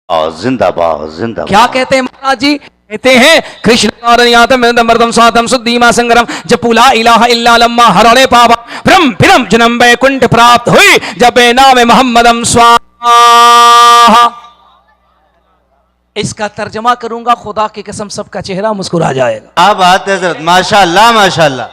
जिंदाबाद जिंदाबाद। क्या कहते हैं महाराज जी? कहते हैं कृष्ण मर्दम स्वातम सुद्धीमा संगरम जपुला इलाहा इल्ला लम्मा हरणे पावा भ्रम फिरम जन्म वैकुंठ प्राप्त हुई जब नाम मोहम्मदम स्वाहा। इसका तर्जमा करूंगा, खुदा की कसम सबका चेहरा मुस्कुरा जाएगा। क्या बात है हजरत, माशाअल्लाह माशाअल्लाह।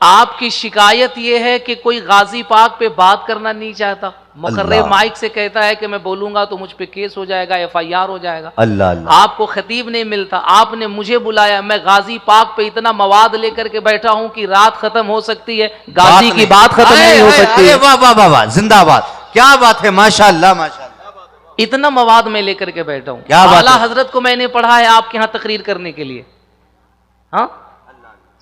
आपकी शिकायत यह है कि कोई गाजी पाक पे बात करना नहीं चाहता। मुकर्रर माइक से कहता है कि मैं बोलूंगा तो मुझ पे केस हो जाएगा, FIR हो जाएगा। अल्लाह अल्लाह। आपको खतीब नहीं मिलता, आपने मुझे बुलाया, मैं गाजी पाक पे इतना मवाद लेकर के बैठा हूं कि रात खत्म हो सकती है, गाजी की बात खत्म नहीं हो सकती है। वाह वाह वाह वाह, जिंदाबाद। क्या बात है, माशाअल्लाह माशाअल्लाह। इतना मवाद में लेकर के बैठा हूं। क्या बात आला है? हजरत को मैंने पढ़ा है आपके यहां तकरीर करने के लिए। हाँ,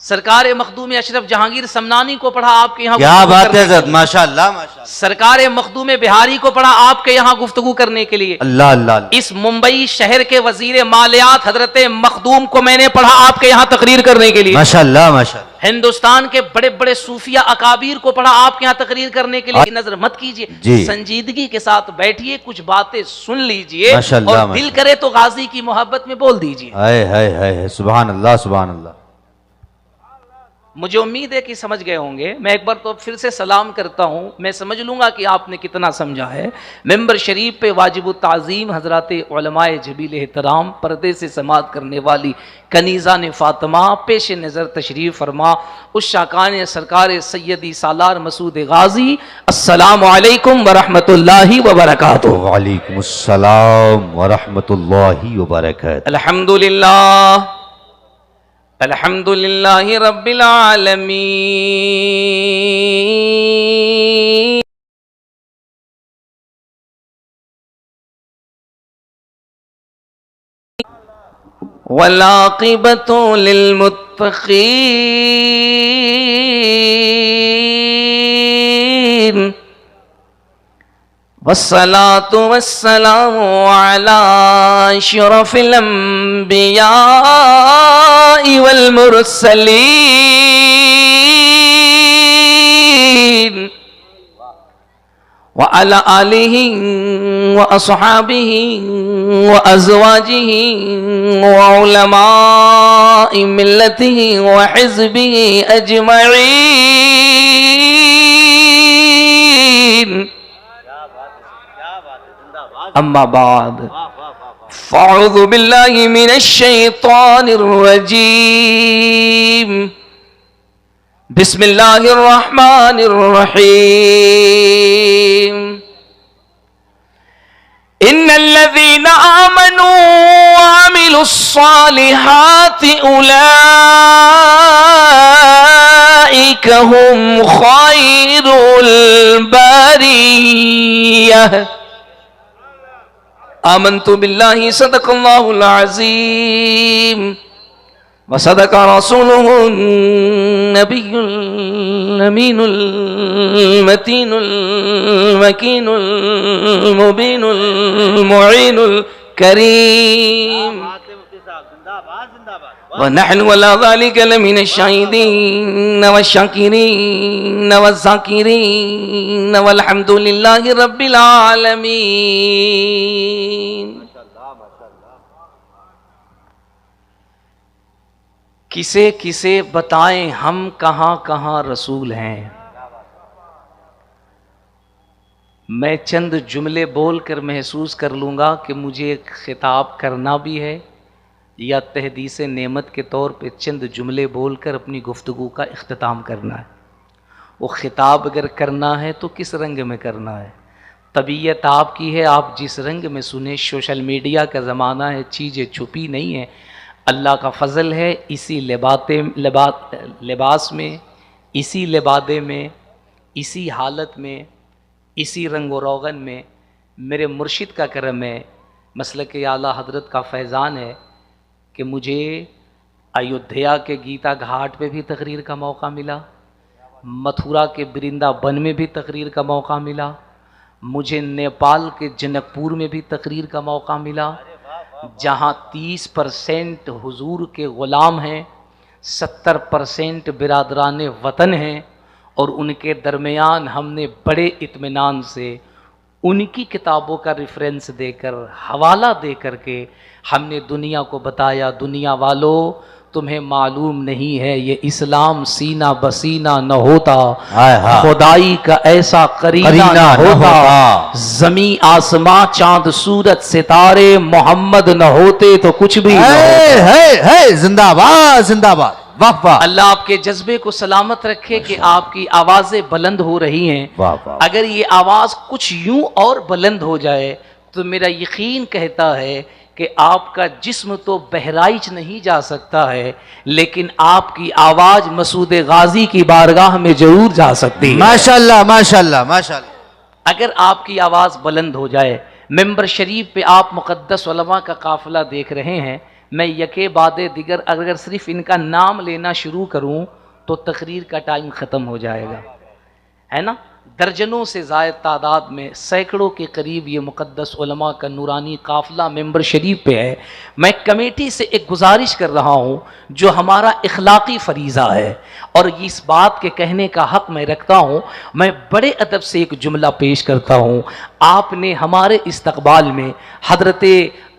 सरकार मखदूम अशरफ जहांगीर समनानी को पढ़ा आपके यहाँ। क्या बात है हजरत, माशाअल्लाह माशाअल्लाह। सरकार मखदूम बिहारी को पढ़ा आपके यहाँ गुफ्तगू करने के लिए। अल्लाह अल्लाह। इस मुंबई शहर के वजीर मालियात हजरत मखदूम को मैंने पढ़ा आपके यहाँ तकरीर करने के लिए। माशाअल्लाह माशाअल्लाह। हिंदुस्तान के बड़े बड़े सूफिया अकाबीर को पढ़ा आपके यहाँ तकरीर करने के लिए। नजर मत कीजिए, संजीदगी के साथ बैठिए, कुछ बातें सुन लीजिए और दिल करे तो गाजी की मोहब्बत में बोल दीजिए। हाय हाय हाय, सुभान अल्लाह सुभान अल्लाह। मुझे उम्मीद है कि समझ गए होंगे। मैं एक बार तो फिर से सलाम करता हूं, मैं समझ लूंगा कि आपने कितना समझा है। मेंबर शरीफ पे वाजिबुत ताज़ीम हजरात उलमाए जबील एहतराम, पर्दे से समात करने वाली कनीज़ा ने फातिमा पेश नज़र तशरीफ़ फरमा। उस शाकान सरकार सैयदी सालार मसूद गाजी, अस्सलामु अलैकुम व रहमतुल्लाहि व बरकातुहू। वालेकुम अस्सलाम व रहमतुल्लाहि व बरकातुहू। अल्हम्दुलिल्लाह अल्हम्दुलिल्लाहि रब्बिल आलमीन वल आक़िबतु लिल मुत्तक़ीन वस्सलातु वस्सलामु अला अशरफिल अंबिया वल मुरसलीन व अला आलिहि व अस्हाबिहि व अज़वाजिहि व उलमाए मिल्लतिहि व हिज़्बिहि अजमईन। अम्मा बाद फ़अऊज़ु बिल्लाहि मिनश शैतानिर रजीम। बिस्मिल्लाहिर रहमानिर रहीम। इन्नल्लज़ीना आमनू व अमिलुस्सालिहाति उलाइका हुम खैरुल बरिय्यह। आमन्तु बिल्लाहि सदक़ल्लाहुल अज़ीम व सदक़ रसूलुहुन नबियुल अमीनुल मतीनुल मकीनुल मुबीनुल मुईनुल करीम। व नहनु अला ज़ालिका लमिनश शाहिदीन व शाकिरीन व ज़ाकिरीन वल्हम्दुलिल्लाहि रब्बिल आलमीन। किसे किसे बताएं हम कहां कहां रसूल हैं। मैं चंद जुमले बोलकर महसूस कर लूँगा कि मुझे एक खिताब करना भी है या तहदीस नेमत के तौर पे चंद जुमले बोलकर अपनी गुफ्तगू का इख्तिताम करना है। वो खिताब अगर करना है तो किस रंग में करना है, तबीयत आपकी है, आप जिस रंग में सुने। सोशल मीडिया का ज़माना है, चीज़ें छुपी नहीं है, अल्लाह का फ़ज़ल है। इसी लिबास में, इसी लिबादे में, इसी हालत में, इसी रंग व रोगन में मेरे मुर्शिद का करम है, मसलक आला हज़रत का फैज़ान है कि मुझे अयोध्या के गीता घाट पे भी तकरीर का मौका मिला, मथुरा के वृंदावन में भी तकरीर का मौका मिला, मुझे नेपाल के जनकपुर में भी तकरीर का मौका मिला, जहाँ 30% हुजूर के ग़ुलाम हैं, 70% बिरादरान वतन हैं और उनके दरमियान हमने बड़े इत्मीनान से उनकी किताबों का रेफरेंस देकर, हवाला दे करके हमने दुनिया को बताया, दुनिया वालों तुम्हें मालूम नहीं है ये इस्लाम सीना बसीना न होता, खुदाई का ऐसा करीना न होता, जमी आसमां चांद सूरज सितारे मोहम्मद न होते तो कुछ भी न होता। है जिंदाबाद जिंदाबाद, वाह वाह। अल्लाह आपके जज्बे को सलामत रखे कि आपकी आवाजें बुलंद हो रही हैं। वाह वाह। अगर ये आवाज कुछ यूं और बुलंद हो जाए तो मेरा यकीन कहता है कि आपका जिस्म तो बहराइच नहीं जा सकता है, लेकिन आपकी आवाज मसूद गाजी की बारगाह में जरूर जा सकती है। माशाल्लाह माशाल्लाह माशाल्लाह। अगर आपकी आवाज बुलंद हो जाए, मिंबर शरीफ पे आप मुक़द्दस उलमा का काफिला देख रहे हैं, मैं यके बादे दिगर अगर सिर्फ इनका नाम लेना शुरू करूं तो तकरीर का टाइम ख़त्म हो जाएगा, है ना। दर्जनों से ज़ायद तादाद में, सैकड़ों के करीब ये मुक़द्दस उलमा का नूरानी काफ़िला मिंबर शरीफ पे है। मैं कमेटी से एक गुजारिश कर रहा हूँ जो हमारा इखलाकी फ़रीज़ा है, और इस बात के कहने का हक़ मैं रखता हूँ। मैं बड़े अदब से एक जुमला पेश करता हूँ। आपने हमारे इस्तक़बाल में हज़रत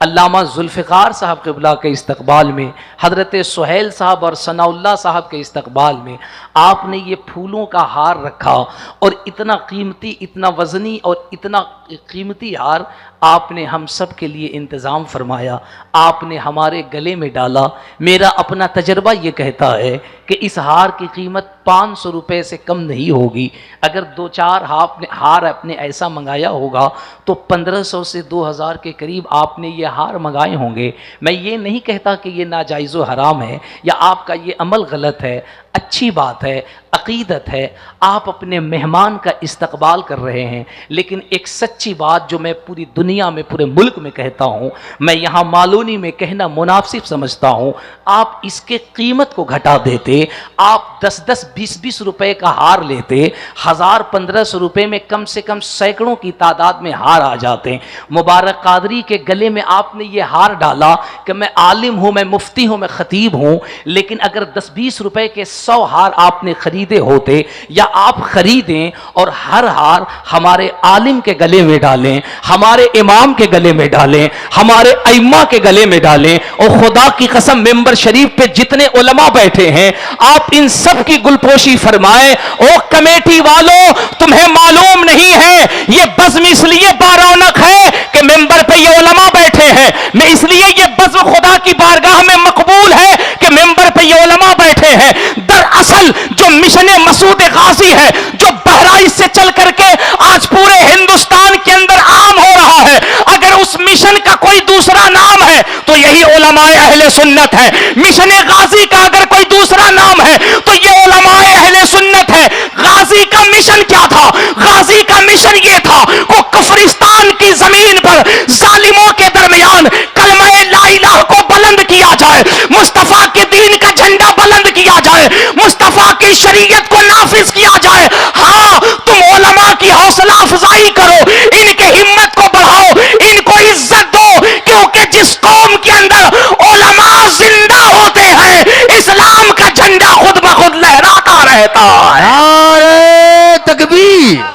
अल्लामा जुल्फ़िकार साहब क़िबला के इस्तक़बाल में, हज़रत सुहैल साहब और सनाउल्लाह साहब के इस्तक़बाल में आपने ये फूलों का हार रखा, और इतना कीमती, इतना वज़नी और इतना कीमती हार आपने हम सब के लिए इंतज़ाम फरमाया, आपने हमारे गले में डाला। मेरा अपना तजर्बा ये कहता है कि इस हार की कीमत 500 रुपये से कम नहीं होगी। अगर 2-4 हार आपने ऐसा मंगाया होगा तो 1500 से 2000 के करीब आपने ये हार मंगाए होंगे। मैं ये नहीं कहता कि ये नाजायज़ व हराम है या आपका ये अमल गलत है, अच्छी बात है, अक़ीदत है, आप अपने मेहमान का इस्तक़बाल कर रहे हैं। लेकिन एक सच्ची बात जो मैं पूरी दुनिया में, पूरे मुल्क में कहता हूँ, मैं यहाँ मालूनी में कहना मुनासिब समझता हूँ, आप इसके कीमत को घटा देते, आप 10-10, 20-20 रुपए का हार लेते, 1000-1500 रुपये में कम से कम सैकड़ों की तादाद में हार आ जाते। मुबारक कादरी के गले में आपने ये हार डाला कि मैं आलिम हूँ, मैं मुफ्ती हूँ, मैं ख़तीब हूँ, लेकिन अगर 10-20 रुपए के 100 हार आपने खरीदे होते, या आप खरीदें और हर हार हमारे आलिम के गले में डालें, हमारे इमाम के गले में डालें, हमारे अइम्मा के गले में डालें, और खुदा की कसम मिंबर शरीफ पे जितने उलमा बैठे हैं आप इन सब की गुलपोशी फरमाएं। ओ कमेटी वालों, तुम्हें मालूम नहीं है ये बज़्म इसलिए बारौनक है कि मिंबर पे ये उलमा बैठे हैं, मैं इसलिए ये बज़्म खुदा की बारगाह में मकबूल है कि मिंबर पे ये उलमा बैठे हैं। दरअसल जो मिशन मसूद गाजी है, जो बहराइच से चल करके आज पूरे हिंदुस्तान के अंदर आम हो रहा है, अगर उस मिशन का कोई दूसरा नाम है तो यही उलमाए अहले सुन्नत है। मिशन गाजी का अगर कोई दूसरा नाम है तो ये उलमाए अहले सुन्नत है। गाजी का मिशन क्या था? गाजी का मिशन ये था को कुफरिस्तान की जमीन पर जालिमों के दरमियान कलमा ला इलाहा को बुलंद किया जाए, मुस्तफा के दीन का झंडा बुलंद किया जाए, मुस्तफा की शरीयत को नाफिज किया जाए। हाँ, तुम उलमा की हौसला अफजाई करो, इनके हिम्मत को बढ़ाओ, इनको इज्जत दो, क्योंकि जिस कौम के अंदर उलमा जिंदा होते हैं इस्लाम का झंडा खुद ब खुद लहराता रहता है। नारे तकबीर।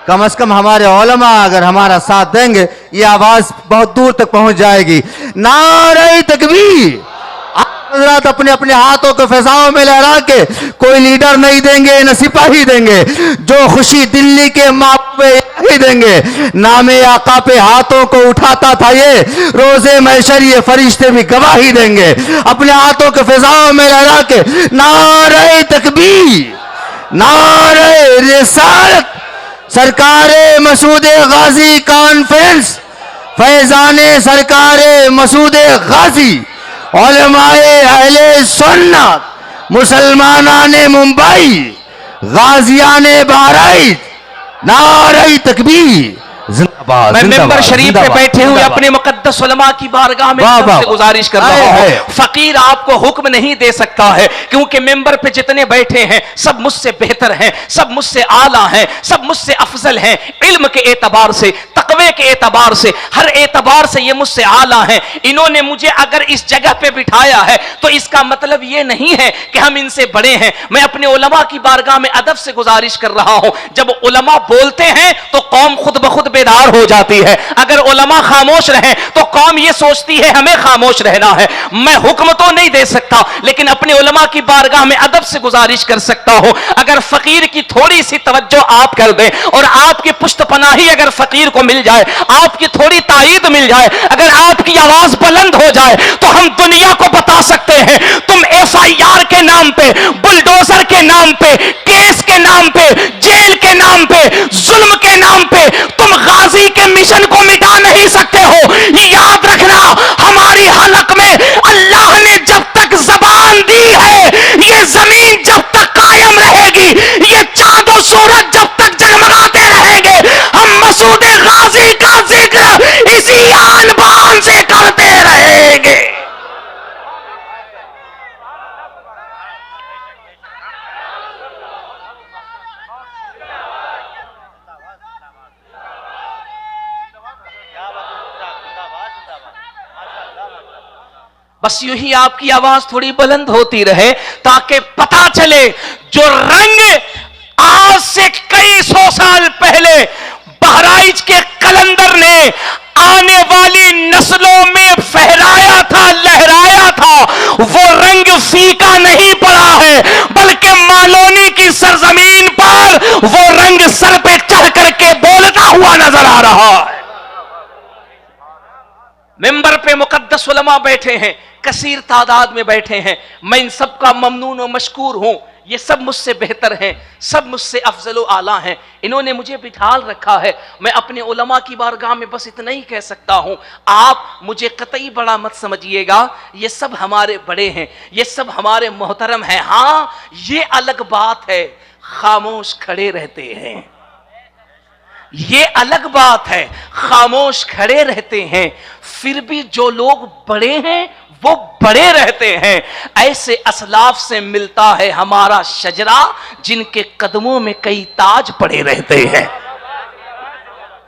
कम से कम हमारे उलमा अगर हमारा साथ देंगे ये आवाज बहुत दूर तक पहुंच जाएगी। नारे तकबीर। हज़रात अपने अपने हाथों को फिजाओं में लहरा के, कोई लीडर नहीं देंगे न सिपाही देंगे, जो खुशी दिल्ली के ही देंगे। नामे आका पे हाथों को उठाता था ये, रोजे महशर ये फरिश्ते भी गवाही देंगे। अपने हाथों को फिजाओं में लहरा के नारे तकबीर, नारे रिसालत, सरकारे मसूदे गाजी कॉन्फ्रेंस, फैजाने सरकारे मसूदे गाजी, उलमाए अहले सुन्नत, मुसलमानाने मुंबई, गाजियाने बहराइच, नारे तकबीर। जिंदाबाद। मैं मिंबर शरीफ पे बैठे हुए अपने मुकद्दस उलमा की बारगाह में सबसे गुजारिश कर रहा हूं, फकीर आपको हुक्म नहीं दे सकता है, क्योंकि मिंबर पे जितने बैठे हैं सब मुझसे बेहतर हैं, सब मुझसे आला हैं, सब मुझसे अफजल हैं, इल्म के एतबार से, तकवे के एतबार से, हर एतबार से ये मुझसे आला हैं। इन्होंने मुझे अगर इस जगह पे बिठाया है तो इसका मतलब ये नहीं है कि हम इनसे बड़े हैं। मैं अपने उलमा की बारगाह में अदब से गुजारिश कर रहा हूं, जब उलमा बोलते हैं तो कौम खुद ब खुद बेदार हो जाती है। अगर उलमा खामोश रहे तो कौम ये सोचती है हमें खामोश रहना है। मैं हुक्म तो नहीं दे सकता, लेकिन अपने उलमा की बारगाह में अदब से गुजारिश कर सकता हूं, अगर फकीर की थोड़ी सी तवज्जो आप कर दें और आपकी पुश्तपनाही अगर फकीर को मिल जाए, आपकी थोड़ी तायीद मिल जाए, अगर आपकी आवाज बुलंद हो जाए, तो हम दुनिया को बता सकते हैं तुम FIR के नाम पे, बुलडोजर के नाम पे, केस के नाम पे, जेल के नाम पे, जुल्म के नाम पे तुम गाजी के मिशन को मिटा नहीं सकते हो। याद रखना, हमारी हलक में अल्लाह ने जब तक जबान दी है, ये जमीन जब तक कायम रहेगी, ये चांद और सूरज जब तक जगमगाते रहेंगे, हम मसूद गाजी का जिक्र इसी आन बान से करते रहेंगे। बस यूं ही आपकी आवाज थोड़ी बुलंद होती रहे ताकि पता चले जो रंग आज से कई सौ साल पहले बहराइच के कलंदर ने आने वाली नस्लों में फहराया था, लहराया था, वो रंग फीका नहीं पड़ा है, बल्कि मालोनी की सरजमीन पर वो रंग सर पे चढ़ करके बोलता हुआ नजर आ रहा है। मिंबर पे मुकद्दस उलमा बैठे हैं, कसीर तादाद में बैठे हैं, मैं इन सब का ममनून और मशकूर हूं। ये सब मुझसे बेहतर हैं, सब मुझसे अफजल व आला हैं, इन्होंने मुझे बिठाल रखा है। मैं अपने उलमा की बारगाह में बस इतना ही कह सकता हूं, आप मुझे कतई बड़ा मत समझिएगा, ये सब हमारे बड़े हैं, ये सब हमारे मोहतरम हैं। हां, ये अलग बात है खामोश खड़े रहते हैं, ये अलग बात है खामोश खड़े रहते हैं, फिर भी जो लोग बड़े हैं वो बड़े रहते हैं। ऐसे असलाफ से मिलता है हमारा शजरा जिनके कदमों में कई ताज पड़े रहते हैं।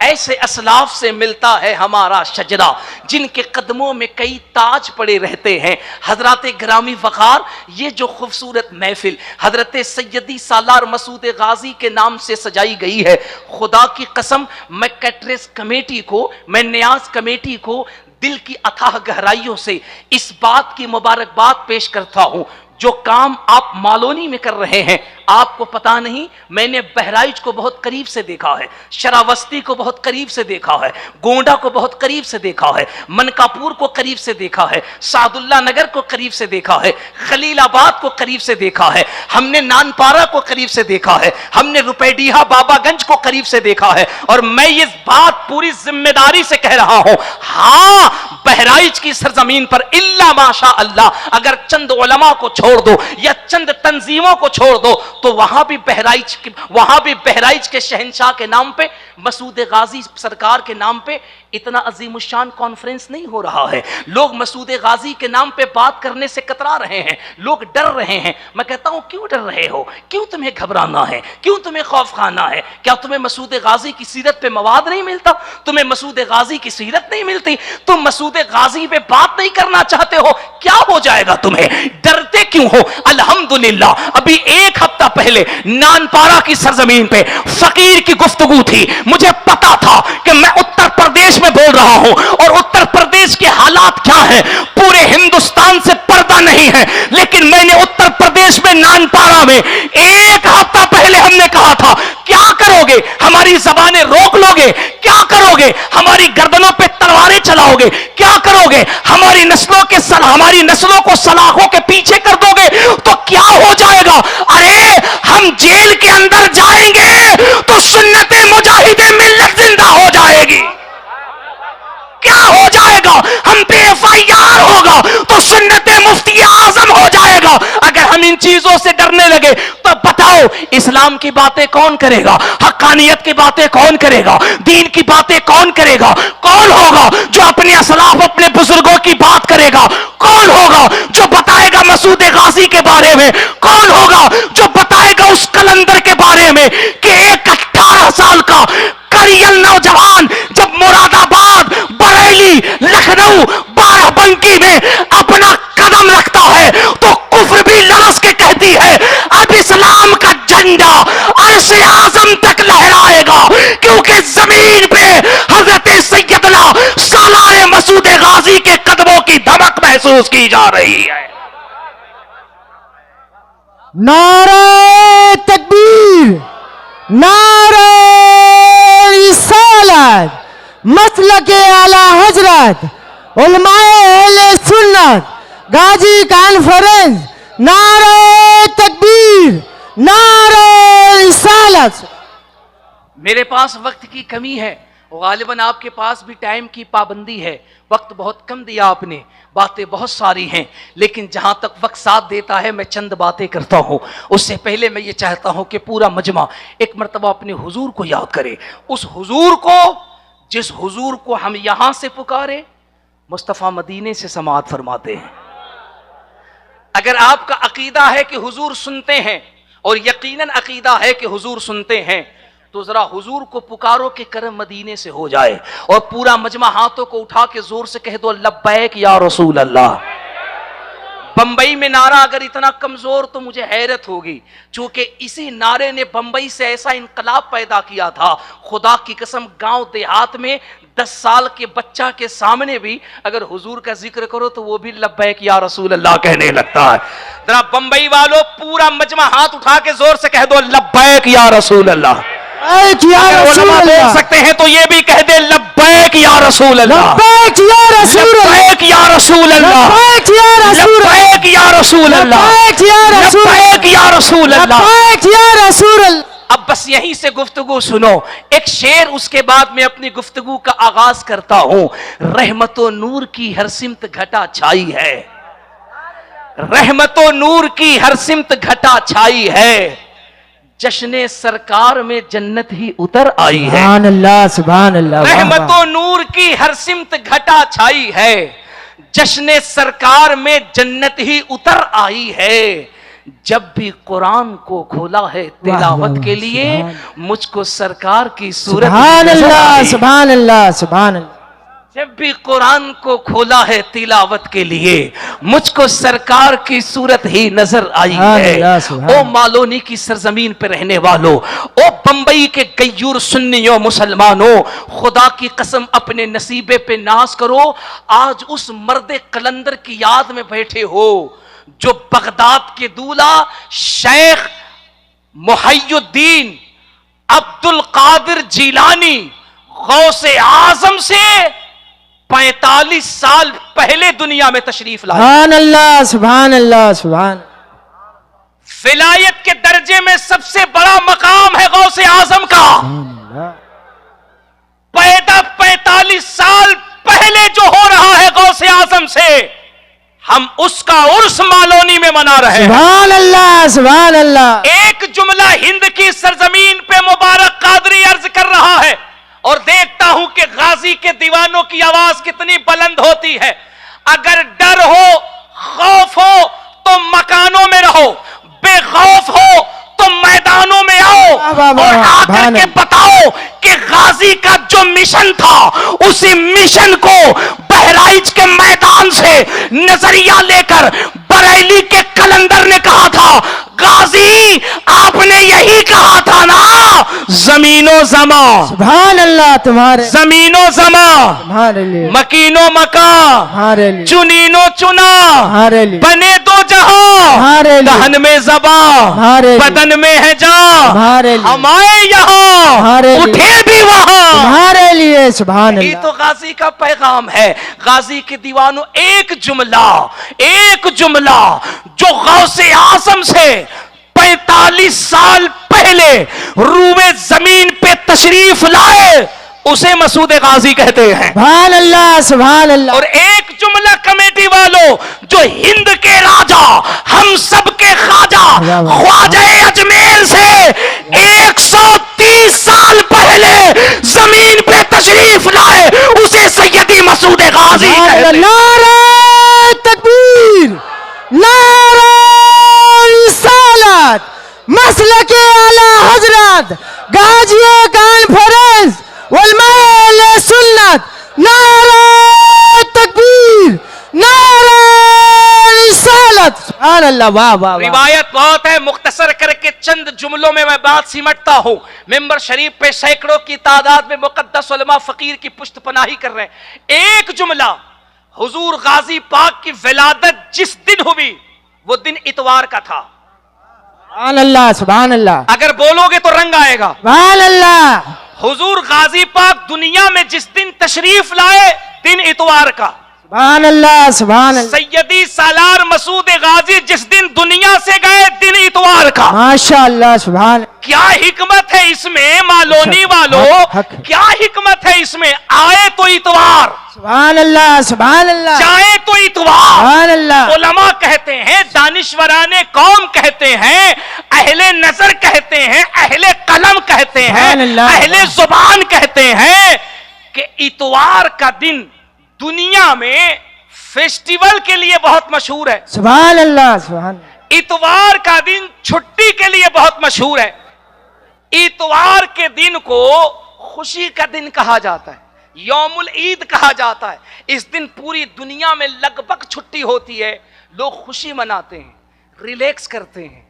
ऐसे असलाफ से मिलता है हमारा शजरा जिनके कदमों में कई ताज पड़े रहते हैं। हजरत ग्रामी वकार, ये जो खूबसूरत महफिल हजरत सैयदी सालार मसूद गाजी के नाम से सजाई गई है, खुदा की कसम मैं कैटरेस कमेटी को, मैं न्याज कमेटी को दिल की अथाह गहराइयों से इस बात की मुबारकबाद पेश करता हूं। जो काम आप मालोनी में कर रहे हैं, आपको पता नहीं, मैंने बहराइच को बहुत करीब से देखा है, शरावस्ती को बहुत करीब से देखा है, गोंडा को बहुत करीब से देखा है, मनकापुर को करीब से देखा है, सादुल्ला नगर को करीब से देखा है, खलीलाबाद को करीब से देखा है, हमने नानपारा को करीब से देखा है, हमने रुपैडीहा बाबागंज को करीब से देखा है। और मैं ये बात पूरी जिम्मेदारी से कह रहा हूं, हां, बहराइच की सरजमीन पर इल्ला माशा अल्लाह अगर चंद उलमा को छोड़ दो या चंद तंजीमों को छोड़ दो, तो वहां भी बहराइच के शहंशाह के नाम पे, मसूद गाजी सरकार के नाम पे इतना अजीमुशान कॉन्फ्रेंस नहीं हो रहा है। लोग मसूद गाजी के नाम पे बात करने से कतरा रहे हैं, लोग डर रहे हैं। मैं कहता हूं क्यों डर रहे हो, क्यों तुम्हें घबराना है, क्यों तुम्हें खौफ खाना है? क्या तुम्हें मसूद गाजी की सीरत पे मवाद नहीं मिलता? तुम्हें मसूद गाजी की सीरत नहीं मिलती? तुम मसूद गाजी पे बात नहीं करना चाहते हो? क्या हो जाएगा तुम्हें? डरते क्यों हो? अल्हम्दुलिल्लाह अभी एक हफ्ता पहले नानपारा की सरजमीन पे फकीर की गुफ्तगू थी। मुझे पता था कि मैं उत्तर प्रदेश में बोल रहा हूं और उत्तर प्रदेश के हालात क्या हैं पूरे हिंदुस्तान से पर्दा नहीं है, लेकिन मैंने उत्तर प्रदेश में नानपारा में एक हफ्ता पहले हमने कहा था, क्या करोगे? हमारी जबानें रोक लोगे? क्या करोगे? हमारी गर्दनों पे तलवारें चलाओगे? क्या करोगे? हमारी नस्लों को सलाखों के पीछे कर दोगे तो क्या हो जाएगा? अरे हम जेल के अंदर जाएंगे तो सुन्नते मुजाहिदे मिल्लत जिंदा हो जाएगी। क्या हो जाएगा? हम पे FIR होगा तो सुन्नते मुफ्ती आजम हो जाएगा। अगर हम इन चीजों से डरने लगे तो बताओ इस्लाम की बातें कौन करेगा? हक्कानियत की बातें कौन करेगा? दीन की बातें कौन करेगा? कौन होगा जो अपने असलाफ, अपने बुजुर्गों की बात करेगा? कौन होगा जो बताएगा मसूद गाजी के बारे में? कौन होगा जो बताएगा उस कलंदर के बारे में कि एक 18 साल का करियल नौजवान जब मुरादाबाद, बरेली, लखनऊ, बाराबंकी में अपना कदम रखता है तो कुफ्र भी लरस के कहती है अब इस्लाम का झंडा अर्श आज़म तक लहराएगा, क्योंकि जमीन पे महसूस की जा रही है। नारे तकबीर, नारे रिसालत, मसलके आला हजरत, उलमाए अहले सुन्नत, गाजी कॉन्फ्रेंस, नारे तकबीर, नारे रिसालत। मेरे पास वक्त की कमी है, गालिबन आपके पास भी टाइम की पाबंदी है, वक्त बहुत कम दिया आपने, बातें बहुत सारी हैं, लेकिन जहां तक वक्त साथ देता है मैं चंद बातें करता हूं। उससे पहले मैं ये चाहता हूं कि पूरा मजमा एक मर्तबा अपने हुजूर को याद करे, उस हुजूर को जिस हुजूर को हम यहां से पुकारे, मुस्तफ़ा मदीने से समाअत फरमाते हैं। अगर आपका अकीदा है कि हुजूर सुनते हैं, और यकीनन अकीदा है कि हुजूर सुनते हैं, तो जरा हुजूर को पुकारो कि करम मदीने से हो जाए, और पूरा मजमा हाथों को उठा के जोर से कह दो लब्बैक या रसूल अल्लाह। बंबई में नारा अगर इतना कमजोर तो मुझे हैरत होगी, चूंकि इसी नारे ने बंबई से ऐसा इनकलाब पैदा किया था, खुदा की कसम गांव देहात में 10 साल के बच्चा के सामने भी अगर हुजूर का जिक्र करो तो वो भी लब्बैक या रसूल अल्लाह कहने लगता है। जरा बंबई वालों पूरा मजमा हाथ उठा के जोर से कह दो लब्बैक या रसूल अल्लाह। बोल सकते हैं तो ये भी कह दे लब्बैक या रसूल अल्लाह, लब्बैक या रसूल अल्लाह, लब्बैक या रसूल अल्लाह, लब्बैक या रसूल अल्लाह, लब्बैक या रसूल अल्लाह, लब्बैक या रसूल अल्लाह, लब्बैक या रसूल अल्लाह। लब्बैक या रसूल अल्लाह। अब बस यहीं से गुफ्तगू सुनो, एक शेर, उसके बाद मैं अपनी गुफ्तगू का आगाज करता हूं। रहमतो नूर की हर सिमत घटा छाई है, रहमतो नूर की हर सिमत घटा छाई है, जश्ने सरकार में जन्नत ही उतर आई है। सुभान अल्लाह, सुभान अल्लाह। रहमतो नूर की हर सिमत घटा छाई है, जश्ने सरकार में जन्नत ही उतर आई है। जब भी कुरान को खोला है तिलावत के लिए, मुझको सरकार की सूरत सुभान अल्लाह, सुभान अल्लाह, सुभान अल्लाह। जब भी कुरान को खोला है तिलावत के लिए, मुझको सरकार की सूरत ही नजर आई है। ओ मालोनी की सरजमीन पे रहने वालों, ओ बंबई के गयूर सुन्नियों मुसलमानों, खुदा की कसम अपने नसीबे पे नाज करो। आज उस मर्द कलंदर की याद में बैठे हो जो बगदाद के दूल्हा शेख मुहय्युद्दीन अब्दुल कादिर जीलानी गौसे आजम से 45 साल पहले दुनिया में तशरीफ लाए। सुभान अल्लाह, सुभान अल्लाह, सुभान। विलायत के दर्जे में सबसे बड़ा मकाम है गौसे आजम का। पैदा 45 साल पहले जो हो रहा है गौसे आजम से, हम उसका उर्स मालोनी में मना रहे हैं। सुभान अल्लाह, सुभान अल्लाह। एक जुमला हिंद की सरजमीन पे मुबारक कादरी अर्ज कर रहा है, और देखता हूं कि गाजी के दीवानों की आवाज कितनी बुलंद होती है। अगर डर हो, खौफ हो तो मकानों में रहो, बेखौफ हो तो मैदानों में आओ, और आकर के बताओ कि गाजी का जो मिशन था, उसी मिशन को बहराइच के मैदान से नजरिया लेकर बरेली के कलंदर ने कहा था, गाजी आपने यही कहा था ना, जमीनो जमा, सुभान अल्लाह तुम्हारे, जमीनो जमा तुम्हारे लिए, मकीनो मका, तुम्हारे लिए, चुनीनो चुना, तुम्हारे लिए, बने दो जहां, तुम्हारे लिए, दहन में जबा, तुम्हारे लिए, बदन में है जा, तुम्हारे लिए, हम आए यहाँ, तुम्हारे लिए, उठे भी वहां, तुम्हारे लिए। सुभान यही अल्लाह। तो गाजी का पैगाम है। गाजी के दीवानों, एक जुमला जो गौसे आजम से 45 साल पहले रूए जमीन पे तशरीफ लाए, उसे मसूद गाजी कहते हैं। सुभान अल्लाह, सुभान अल्लाह। और एक जुमला कमेटी वालों, जो हिंद के राजा, हम सब के ख्वाजा, ख्वाजा अजमेर से 130 साल पहले जमीन पे तशरीफ लाए, उसे सैयदी मसूद गाजी कहते हैं। नारे तकबीर, नारे रिसालत, मसलके आला हजरत, गाजिया कॉन्फ्रेंस, उलमाए अहले सुन्नत, नारे तकबीर, नारे रिसालत। सुभान अल्लाह, वाह वाह वाह। रिवायत बहुत है, मुख्तसर करके चंद जुमलों में मैं बात सिमटता हूं। मेंबर शरीफ पे सैकड़ों की तादाद में मुकद्दस उलमा फकीर की पुष्ट पनाही कर रहे हैं। एक जुमला हुजूर गाजी पाक की विलादत जिस दिन हुई वो दिन इतवार का था। सुभान अल्लाह, सुभान अल्लाह, अगर बोलोगे तो रंग आएगा। सुभान अल्लाह, हुजूर गाजी पाक दुनिया में जिस दिन तशरीफ लाए दिन इतवार का। सुभान अल्लाह, सुभान अल्लाह, सैयदी सालार मसूद गाजी जिस दिन दुनिया से गए दिन इतवार का। माशाअल्लाह, सुभान। क्या हिकमत है इसमें मालोनी वालों, हक है। क्या हिकमत है इसमें? आए तो इतवार, सुभान अल्लाह, सुभान अल्लाह, जाए तो इतवार। सुभान अल्लाह, उलमा कहते हैं, दानिशवराने कौम कहते हैं, अहले नजर कहते हैं, अहले कलम कहते हैं, सुभान अल्लाह, अहले जुबान कहते हैं कि इतवार का दिन दुनिया में फेस्टिवल के लिए बहुत मशहूर है। सुभान अल्लाह, सुभान। इतवार का दिन छुट्टी के लिए बहुत मशहूर है। इतवार के दिन को खुशी का दिन कहा जाता है, यौमुल ईद कहा जाता है। इस दिन पूरी दुनिया में लगभग छुट्टी होती है, लोग खुशी मनाते हैं, रिलैक्स करते हैं,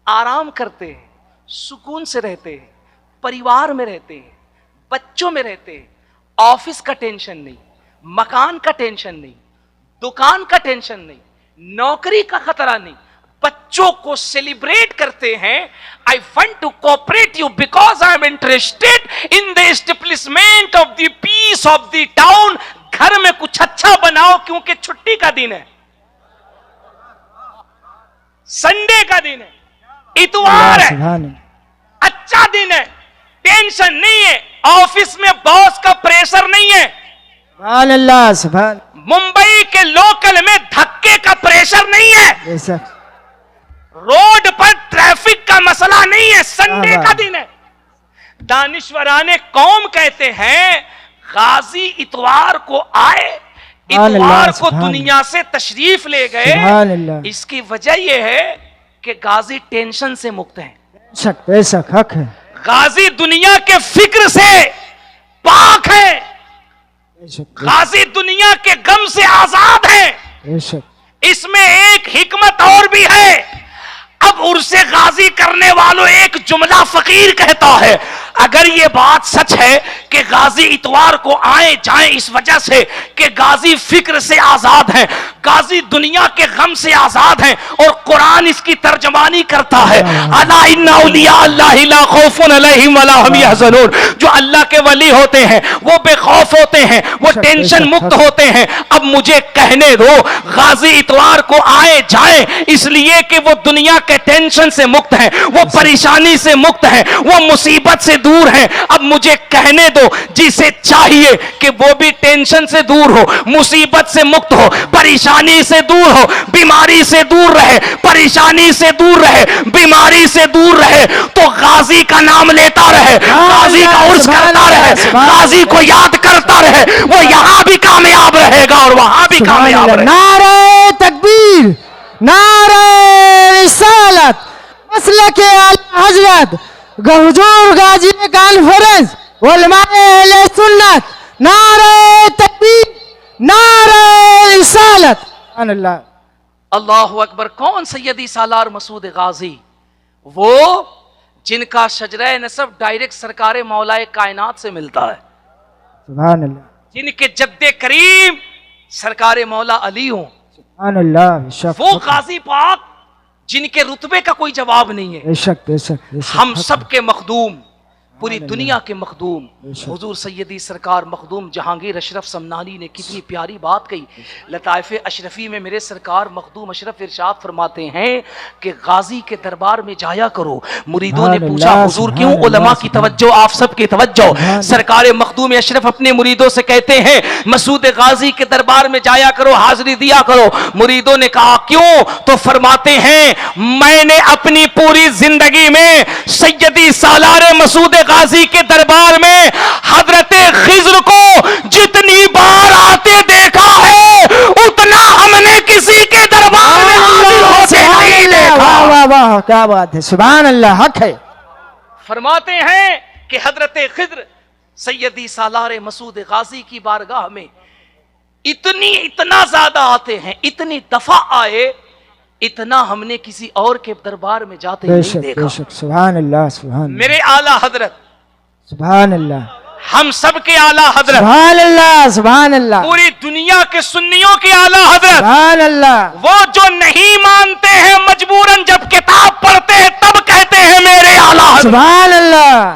आराम करते हैं, सुकून से रहते हैं, परिवार में रहते हैं, बच्चों में रहते हैं, ऑफिस का टेंशन नहीं, मकान का टेंशन नहीं, दुकान का टेंशन नहीं, नौकरी का खतरा नहीं, बच्चों को सेलिब्रेट करते हैं। I want to cooperate you because I am interested in the establishment of the peace of the town. घर में कुछ अच्छा बनाओ क्योंकि छुट्टी का दिन है, संडे का दिन है, इतवार है, सुभान अच्छा दिन है, टेंशन नहीं है, ऑफिस में बॉस का प्रेशर नहीं है, अल्लाह, सुभान। मुंबई के लोकल में धक्के का प्रेशर नहीं है, बेशक, रोड पर ट्रैफिक का मसला नहीं है, संडे हाँ, का दिन है। दानिशवराने कौम कहते हैं गाजी इतवार को आए, इतवार को दुनिया से तशरीफ ले गए। इसकी वजह यह है कि गाजी टेंशन से मुक्त हैं, बेशक, बेशक, हक है। गाजी दुनिया के फिक्र से पाक है, बेशक, गाजी दुनिया के गम से आजाद है। बेशक। इसमें एक हिकमत और भी है। अब उर्से गाजी करने वालों एक जुमला फकीर कहता है, अगर ये बात सच है कि गाजी इतवार को आए जाएं इस वजह से कि गाजी फिक्र से आजाद है, गाजी दुनिया के गम से आजाद है, और कुरान इसकी तर्जमानी करता है, अला इन्ना औलिया अल्लाहि ला खौफुन अलैहिम वला हुम यहज़नून। जो अल्लाह के वली होते हैं वो बेखौफ होते हैं, वो टेंशन मुक्त होते हैं। अब मुझे कहने दो, गाजी इतवार को आए जाएं इसलिए कि वो दुनिया के टेंशन से मुक्त है, वो परेशानी से मुक्त है, वो मुसीबत से दूर है। अब मुझे कहने दो, जिसे चाहिए कि वो भी टेंशन से दूर हो, मुसीबत से मुक्त हो, परेशानी से दूर हो, बीमारी से दूर रहे, परेशानी से दूर रहे, बीमारी से दूर रहे, तो गाजी का नाम लेता रहे, गाजी का उर्स करता रहे, गाजी को याद करता रहे, वो यहां भी कामयाब रहेगा और वहां भी कामयाब रहेगा। नारे तकबीर, नारे रिसालत, मसलक आला हजरत हुजूर गाजी कॉन्फ्रेंस उलमाए अहले सुन्नत, नारे तकबीर, नारे रिसालत। अल्लाह, अल्लाहु अकबर। कौन सैयदी सालार मसूद गाजी? वो जिनका शजरे नसब डायरेक्ट सरकारे मौलाए कायनात से मिलता है, सुभान अल्लाह, जिनके जद्दे करीम सरकारे मौला अली हो, सुभान अल्लाह, बेशक, वो गाजी पाक जिनके रुतबे का कोई जवाब नहीं है। बेशक, बेशक, बेशक, हम सब के मखदूम, पूरी दुनिया के मखदूम हुजूर सैयदी सरकार मखदूम जहांगीर अशरफ समनानी ने कितनी प्यारी बात कही। लताइफ अशरफी में मेरे सरकार मखदूम अशरफ इरशाद फरमाते हैं कि गाजी के दरबार में जाया करो। मुरीदों ने पूछा, हुजूर क्यों? उलमा की तवज्जो, आप सब की तवज्जो। सरकार मखदूम अशरफ अपने मुरीदों से कहते हैं, मसूद गाजी के दरबार में जाया करो, हाजिरी दिया करो। मुरीदों ने कहा क्यों? तो फरमाते हैं, मैंने अपनी पूरी जिंदगी में सैयदी सालार मसूद गाजी के दरबार में हजरत खिज्र को जितनी बार आते देखा है, उतना हमने किसी के दरबार में हाजिर होते नहीं देखा। वाह वाह वाह, क्या बात है, सुभान अल्लाह, हक है। फरमाते हैं कि हजरत खिज्र सैयदी सालार मसूद गाजी की बारगाह में इतना ज्यादा आते हैं, इतनी दफा आए, इतना हमने किसी और के दरबार में जाते नहीं देखा। बेशक, सुभान अल्लाह, सुभान, मेरे आला हजरत सुभान अल्लाह, हम सब के आला हजरत, सुभान अल्लाह, सुभान अल्लाह, पूरी दुनिया के सुन्नियों के आला हजरत, सुभान अल्लाह, वो जो नहीं मानते हैं मजबूरन जब किताब पढ़ते हैं तब कहते हैं मेरे आला हजरत, सुभान अल्लाह,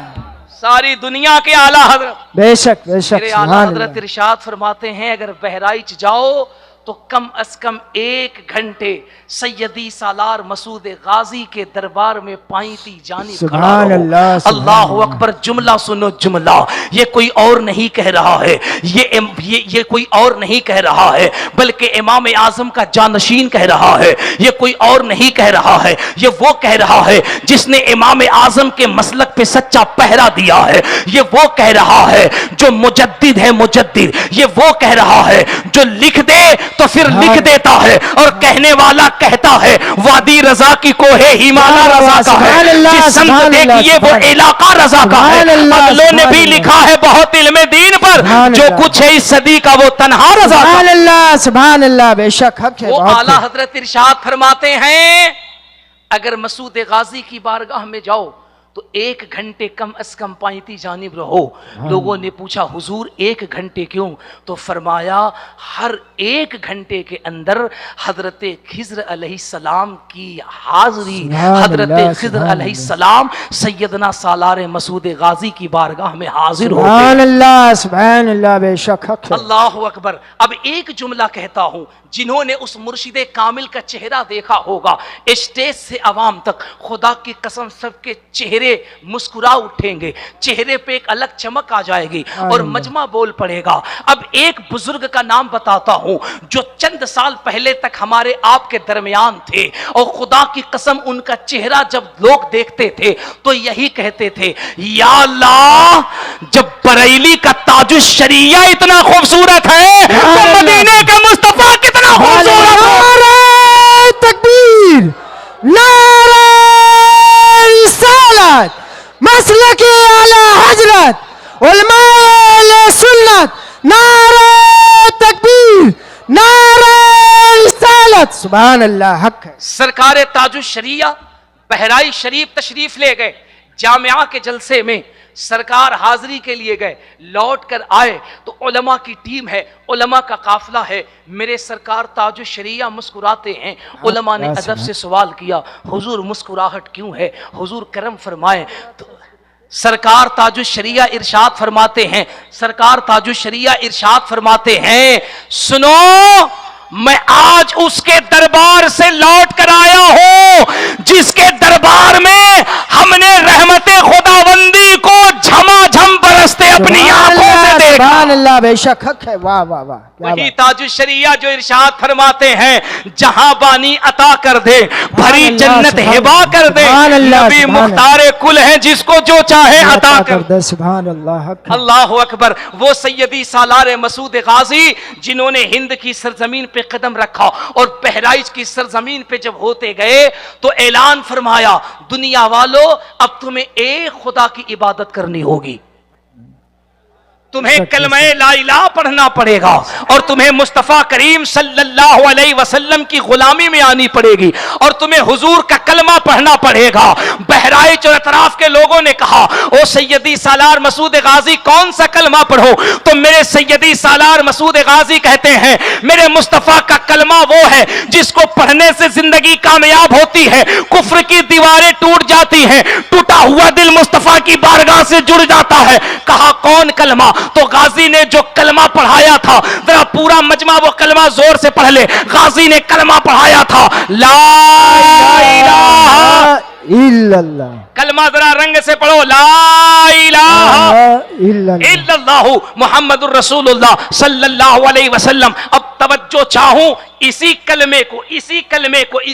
सारी दुनिया के आला हजरत। बेशक बेशक, मेरे आला सुभान हजरत अल्लाह, इरशाद फरमाते हैं अगर बहराइच जाओ तो कम अज कम 1 घंटे सैयदी सालार मसूद गाजी के दरबार में पाईती जानी सुभान अल्लाह, सुभान अल्लाह अकबर। जुमला सुनो जुमला, ये कोई और नहीं कह रहा है, ये कोई और नहीं कह रहा है, बल्कि इमाम आजम का जानशीन कह रहा है। ये कोई और नहीं कह रहा है, ये वो कह रहा है जिसने इमाम आजम के मसलक पे सच्चा पहरा दिया है। ये वो कह रहा है जो मुजद्दिद है, मुजद्दिद। ये वो कह रहा है जो लिख दे तो फिर लिख देता है, और कहने वाला कहता है वादी रजा की कोहे हिमालय रजा का है, जिस संत देखिए वो इलाका रजा का है। अगलों ने भी लिखा है बहुत इल्मे दीन पर, जो कुछ है इस सदी का वो तन्हा रजा का। सुभान अल्लाह, सुभान अल्लाह, बेशक हक है, वो बहुत आला है। हजरत इरशाद फरमाते हैं अगर मसूद गाजी की बारगाह में जाओ तो 1 घंटे कम अज कम पाईती जानिब रहो। लोगों ने पूछा हुजूर 1 घंटे क्यों? तो फरमाया हर 1 घंटे के अंदर हजरत खिज्र अलैहिस्सलाम की हाजिरी, हजरत खिज्र अलैहिस्सलाम सैयदना सालार मसूद गाजी की बारगाह में हाजिर होते। सुभान अल्लाह, सुभान अल्लाह, बेशक हक है। अल्लाह अकबर। अब एक जुमला कहता हूं, जिन्होंने उस मुर्शिदे कामिल का चेहरा देखा होगा, स्टेज से अवाम तक, खुदा की कसम सबके चेहरे मुस्कुरा उठेंगे, चेहरे पे एक अलग चमक आ जाएगी और मजमा बोल पड़ेगा। अब एक बुजुर्ग का नाम बताता हूं जो चंद साल पहले तक हमारे आपके दरमियान थे, और खुदा की कसम उनका चेहरा जब लोग देखते थे तो यही कहते थे, या अल्लाह जब बरेली का ताजुश शरिया इतना खूबसूरत है तो मदीने का मुस्तफा कितना खूबसूरत है। नारे तकबीर, नारे रिसालत, मसलक आला हजरत, उलमाए अहले सुन्नत, नारे तकबीर, नारे रिसालत, सुभान अल्लाह, हक है। सरकार ताजुश शरिया बहराइच शरीफ तशरीफ ले गए। जामिया के जलसे में सरकार हाजिरी के लिए गए, लौट कर आए तो उलमा की टीम है, उलमा का काफिला है। मेरे सरकार ताजुश शरिया मुस्कुराते हैं। उलमा ने अदब से सवाल किया, हुजूर मुस्कुराहट क्यों है? हुजूर करम फरमाए। तो सरकार ताजुश शरिया इरशाद फरमाते हैं, सरकार ताजुश शरिया इरशाद फरमाते हैं, सुनो मैं आज उसके दरबार से लौट कर आया हूं जिसके दरबार में हमने रहमते खुदावंदी को झमाझम बरसते अपनी आंखों से देखा। सुभान अल्लाह, बेशक हक है। वाह वाह वाह, क्या वही बात। ताजुश शरिया जो इरशाद फरमाते हैं, जहां बानी अता कर दे, भरी अल्लाह, जन्नत सुभान हिबा कर दे, सुभान अल्लाह, नबी सुभान मुख्तारे कुल है जिसको जो चाहे अता कर दे। सुभान अल्लाह, हक है। अल्लाह अकबर। वो सैयदी सालार मसूद गाजी जिन्होंने हिंद की सरजमीन पे कदम रखा और बहराइच की सरजमीन पे जब होते गए तो ऐलान फरमाया, दुनिया वालों अब तुम्हें एक खुदा की इबादत करनी होगी, तुम्हें कलमे ला इलाहा पढ़ना पड़ेगा और तुम्हें मुस्तफ़ा करीम सल्लल्लाहु अलैहि वसल्लम की गुलामी में आनी पड़ेगी और तुम्हें हुजूर का कलमा पढ़ना पड़ेगा। बहराइच और अतराफ के लोगों ने कहा, ओ सैयदी सालार मसूद गाजी कौन सा कलमा पढ़ो? तो मेरे सैयदी सालार मसूद गाजी कहते हैं, मेरे मुस्तफ़ा का कलमा वो है जिसको पढ़ने से जिंदगी कामयाब होती है, कुफ्र की दीवारें टूट जाती हैं, टूटा हुआ दिल मुस्तफ़ा की बारगाह से जुड़ जाता है। कहा कौन कलमा? तो गाजी ने जो कलमा पढ़ाया था, जरा पूरा मजमा वो कलमा जोर से पढ़ ले। गाजी ने कलमा पढ़ाया था, ला इलाहा इल्लल्लाह, कलमा जरा रंग से पढ़ो, ला इलाहा इल्लल्लाहु मुहम्मदुर रसूलुल्लाह सल्लल्लाहु अलैहि वसल्लम। अब तवज्जो चाहूं इसी कलमे को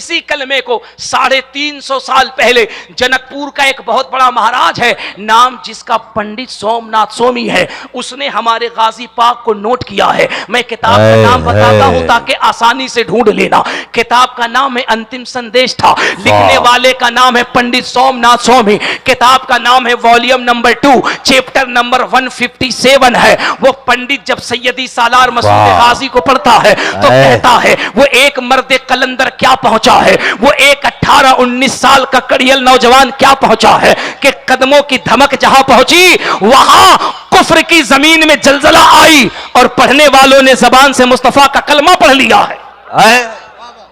350 साल पहले जनकपुर का एक बहुत बड़ा महाराज है, नाम जिसका पंडित सोमनाथ स्वामी है, उसने हमारे गाजी पाक को नोट किया है। मैं किताब का नाम बताता हूं ताकि आसानी से ढूंढ लेना। किताब का नाम है अंतिम संदेश था, लिखने वाले का नाम है पंडित सोमनाथ स्वामी, किताब का नाम है वॉल्यूम नंबर 2 चैप्टर नंबर 157 है। वो पंडित जब सैयदी सालार मसूद गाजी को पढ़ता है तो कहता है, वो एक मर्द कलंदर क्या पहुंचा है, वो एक 18-19 साल का कड़ियल नौजवान क्या पहुंचा है कि कदमों की धमक जहां पहुंची वहां कुफ्र की जमीन में जलजला आई और पढ़ने वालों ने जबान से मुस्तफा का कलमा पढ़ लिया है।